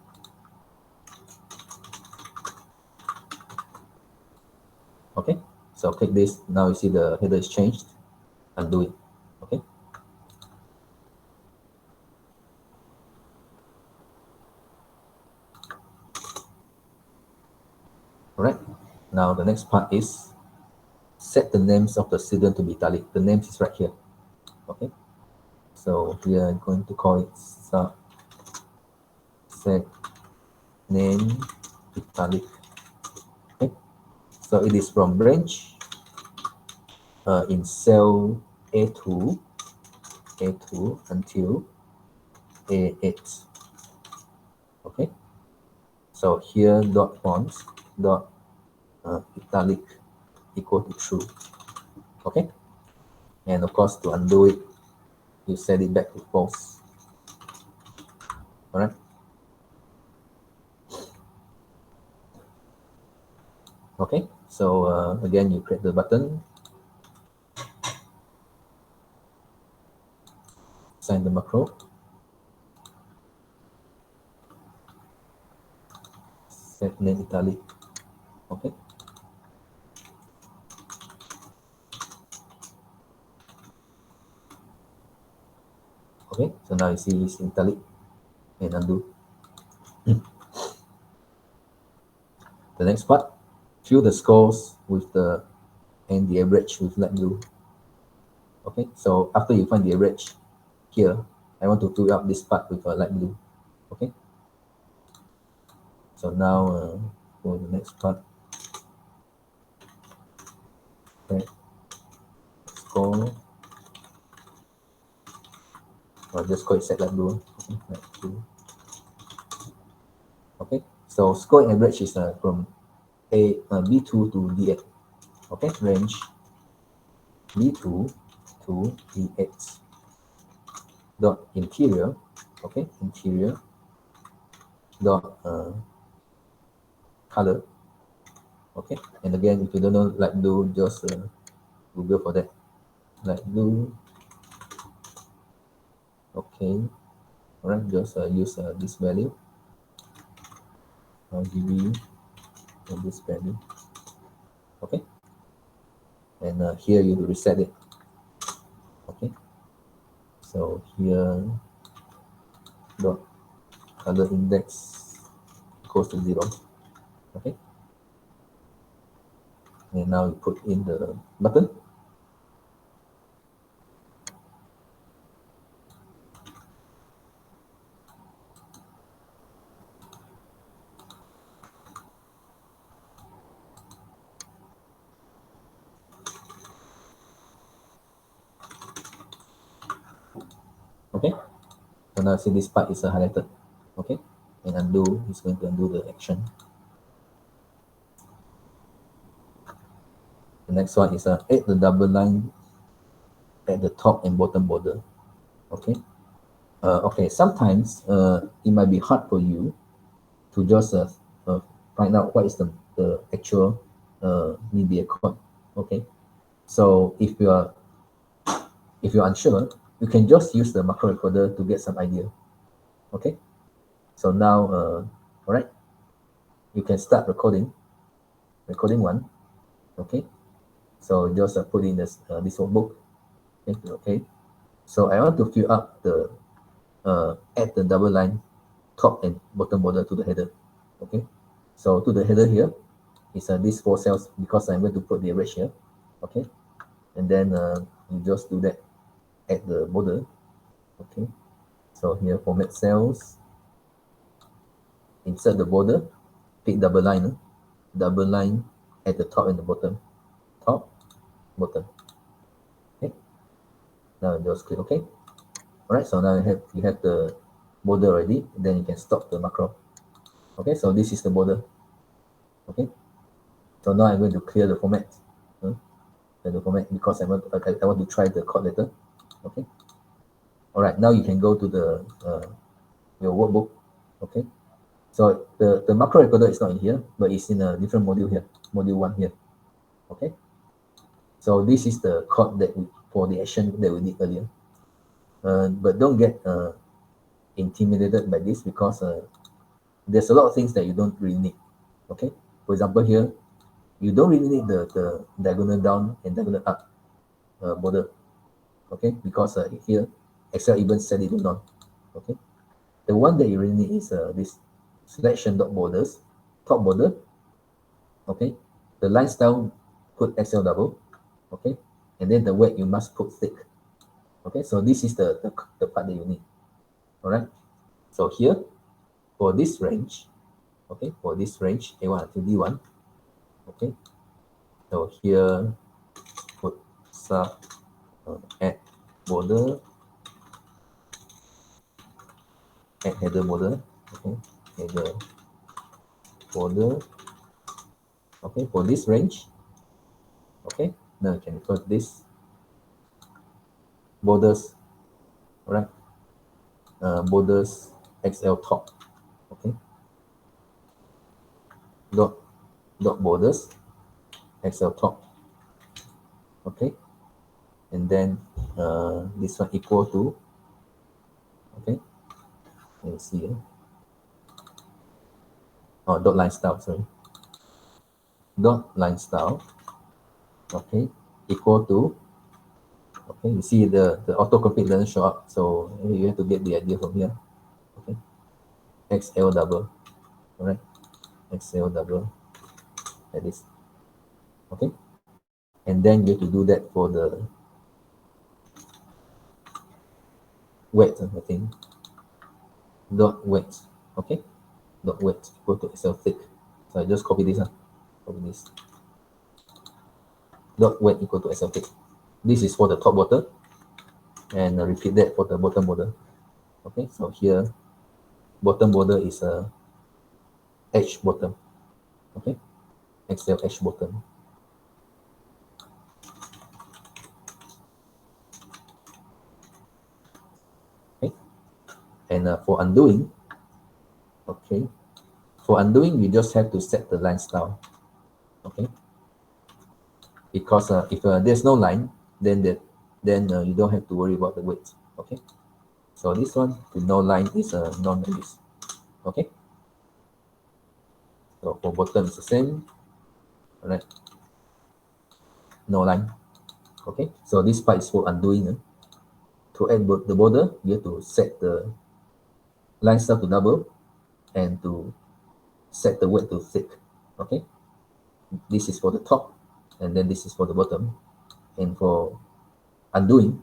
Okay, so click this. Now you see the header is changed. Undo it. Okay. All right. Now the next part is set the names of the student to be italic. The names is right here. Okay. So here I'm going to call it set name italic. Okay. So it is from branch in cell A2 until A8. Okay. So here dot font dot italic equal to true. Okay. And of course, to undo it, you set it back to false. All right. Okay. So again, you create the button, assign the macro, set name italic. Okay. Okay. So now you see it's italic, and undo. The next part, fill the scores with the and the average with light blue. Okay. So after you find the average here, I want to fill up this part with a light blue. Okay. So now for the next part, okay, score. I'll just call it set light blue. Okay, light blue. Okay, so score and average is from B2 to D8. Okay, range B2 to D8. Dot interior. Okay, interior. Dot color. Okay, and again, if you don't know light blue, just Google for that. Light blue. Okay, all right, just use this value. RGB and this value. Okay, and here you reset it. Okay, so here dot color index equals to 0. Okay, and now you put in the button. Okay, so now see this part is highlighted. Okay, and undo is going to undo the action. The next one is add the double line at the top and bottom border. Okay, okay, sometimes it might be hard for you to just find out what is the actual media code. Okay, so if you're unsure, you can just use the macro recorder to get some idea. Okay, so now all right, you can start recording one. Okay, so just put in this workbook. Okay, so I want to fill up the add the double line top and bottom border to the header. Okay, so to the header here is these 4 cells, because I'm going to put the average here. Okay, and then you just do that at the border. Okay, so here format cells, insert the border, pick double line at the top and the bottom, top, bottom. Okay, now just click OK. All right, so now you have the border already. Then you can stop the macro. Okay, so this is the border. Okay, so now I'm going to clear the format. The format, because I want to try the code later. Okay, all right, now you can go to the your workbook. Okay, so the macro recorder is not in here, but it's in a different module here, module 1 here. Okay, so this is the code that for the action that we did earlier. But don't get intimidated by this, because there's a lot of things that you don't really need. Okay, for example here, you don't really need the diagonal down and diagonal up border. Okay, because here Excel even set it to none. Okay, the one that you really need is this selection dot borders, top border. Okay, the line style put XL double. Okay, and then the weight you must put thick. Okay, so this is the part that you need. All right, so here for this range, okay, for this range A1 until D1, okay, so here put sub add border, add header border. Okay, header border. Okay, for this range. Okay, now you can put this borders. All right, borders XL top. Okay, dot borders XL top. Okay, and then this one equal to, okay, let's see here. Oh, dot line style, sorry, dot line style. Okay, equal to, okay, you see the autocomplete doesn't show up, so you have to get the idea from here. Okay, XL double. All right, XL double, like this. Okay, and then you have to do that for the weight, I think, dot weight. Okay, dot weight equal to XL thick. So I just copy this, copy this, dot weight equal to XL thick. This is for the top border, and repeat that for the bottom border. Okay, so here bottom border is a edge bottom. Okay, XL edge bottom. Okay, and for undoing, okay, for undoing you just have to set the line style. Okay, because if there's no line, then you don't have to worry about the weight. Okay, so this one with no line is a non-release. Okay, so for bottom it's the same. All right, no line. Okay, so this part is for undoing. To add the border, you have to set the line style to double and to set the weight to thick. Okay, this is for the top, and then this is for the bottom. And for undoing,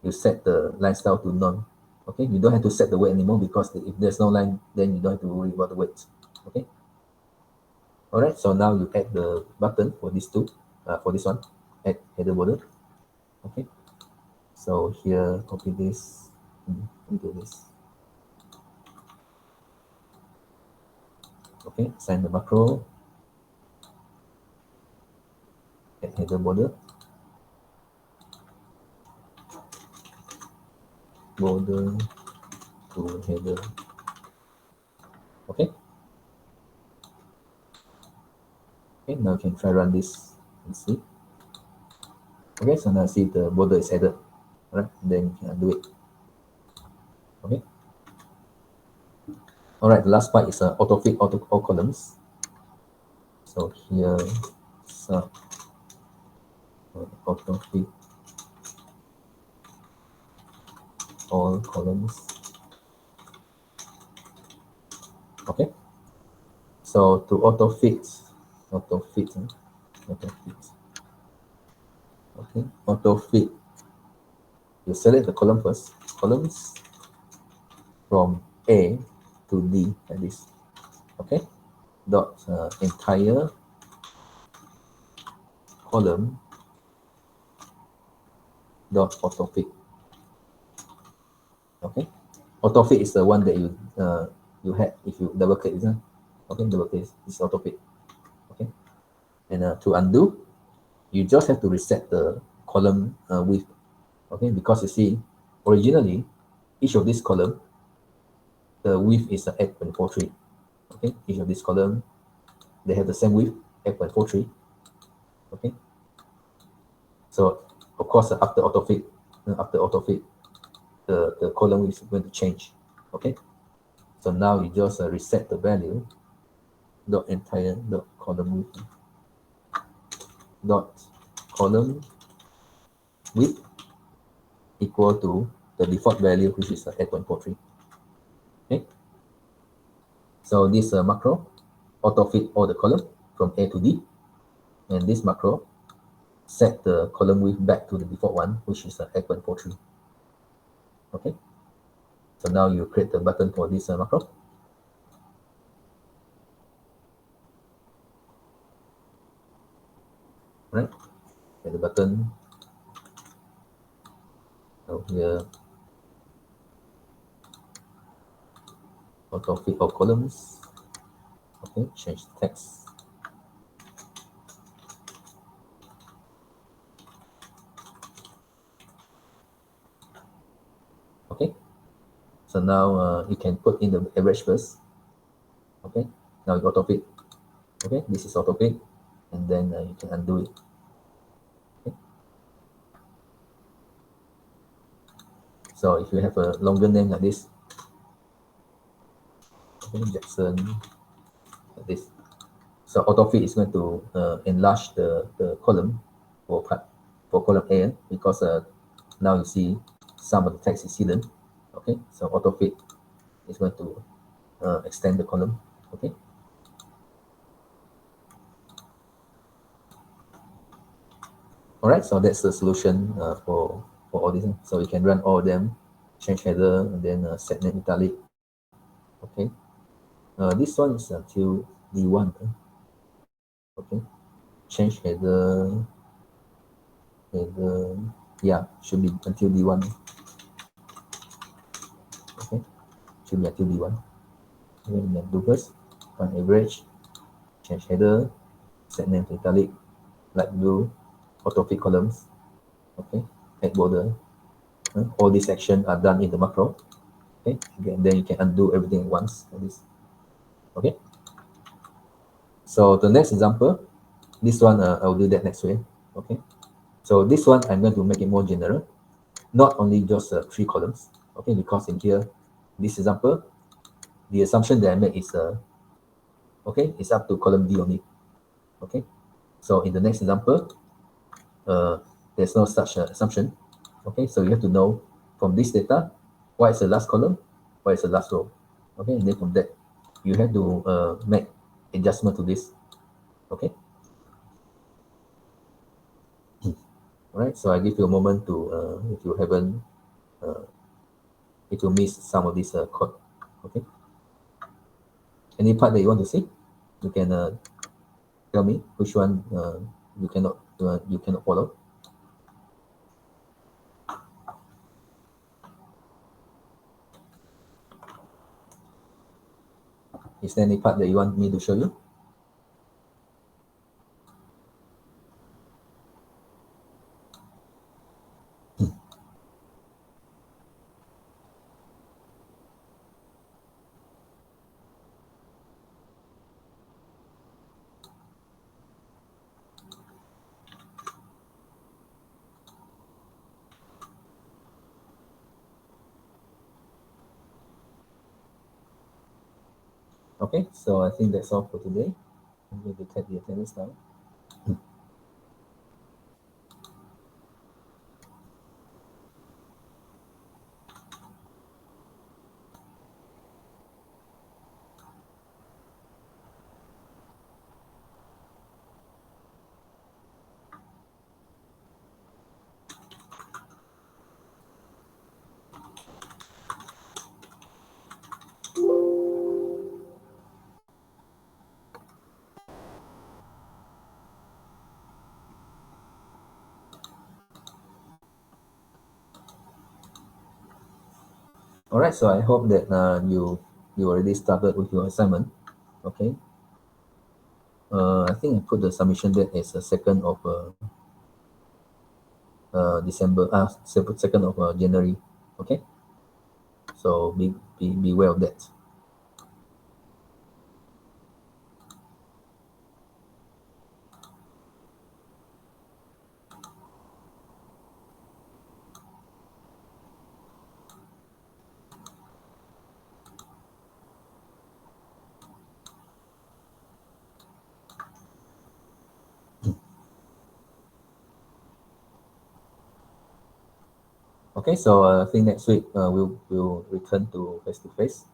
you set the line style to none. Okay, you don't have to set the weight anymore, because if there's no line, then you don't have to worry about the weight. Okay. All right. So now you add the button for these two. For this one, add header border. Okay. So here, copy this into this. Okay. Assign the macro. Add header border. Border to header. Okay. Okay, now you can try run this and see. Okay, so now see the border is headed. All right, then you can undo it. Okay. All right, the last part is auto fit all columns. So here, auto fit all columns. Okay. So to auto fit. Okay, auto fit. You select the column first. Columns from A to D like this. Okay. Dot entire column dot auto fit. Okay. Auto fit is the one that you had if you double click, isn't it? Okay, double click is auto fit. Okay. And to undo, you just have to reset the column width. Okay, because you see, originally each of this column, the width is 8.43. Okay, each of this column, they have the same width, 8.43. Okay, so of course after auto fit, the column width is going to change. Okay, so now you just reset the value dot entire dot column width dot column width equal to the default value, which is 8.43. Okay, so this macro auto fit all the column from A to D, and this macro set the column width back to the default one, which is 8.43. Okay, so now you create the button for this macro. Right, create the button. So here, auto fit all columns. Okay, change the text. Okay, so now you can put in the average first. Okay, now you auto fit. Okay, this is auto fit, and then you can undo it. Okay. So if you have a longer name like this, okay, Jackson, like this. So auto fit is going to enlarge the column for column A, because now you see some of the text is hidden. Okay, so auto fit is going to extend the column. Okay. All right, so that's the solution for all these. So you can run all of them, change header, and then set name italic. Okay, this one is until D1. Okay, change header, yeah, should be until D1. Okay, should be until D1. Then do first, find average, change header, set name to italic, light blue, auto fit columns. Okay, add border. All these actions are done in the macro. Okay, again, then you can undo everything at once like this. Okay, so the next example, this one I'll do that next way. Okay, so this one I'm going to make it more general, not only just 3 columns. Okay, because in here, this example, the assumption that I made is okay, it's up to column D only. Okay, so in the next example, there's no such assumption. Okay, so you have to know from this data what is the last column what is the last row. Okay, and then from that, you have to make adjustment to this. Okay. All right. So I give you a moment to, if you haven't, if you miss some of this code. Okay. Any part that you want to see, you can tell me which one you cannot follow. Is there any part that you want me to show you? Okay, so I think that's all for today. I'm going to take the attendance now. All right, so I hope that you already started with your assignment. Okay. I think I put the submission date as the 2nd of December. 2nd of January. Okay. So be aware of that. Okay, so I think next week we'll return to face to face.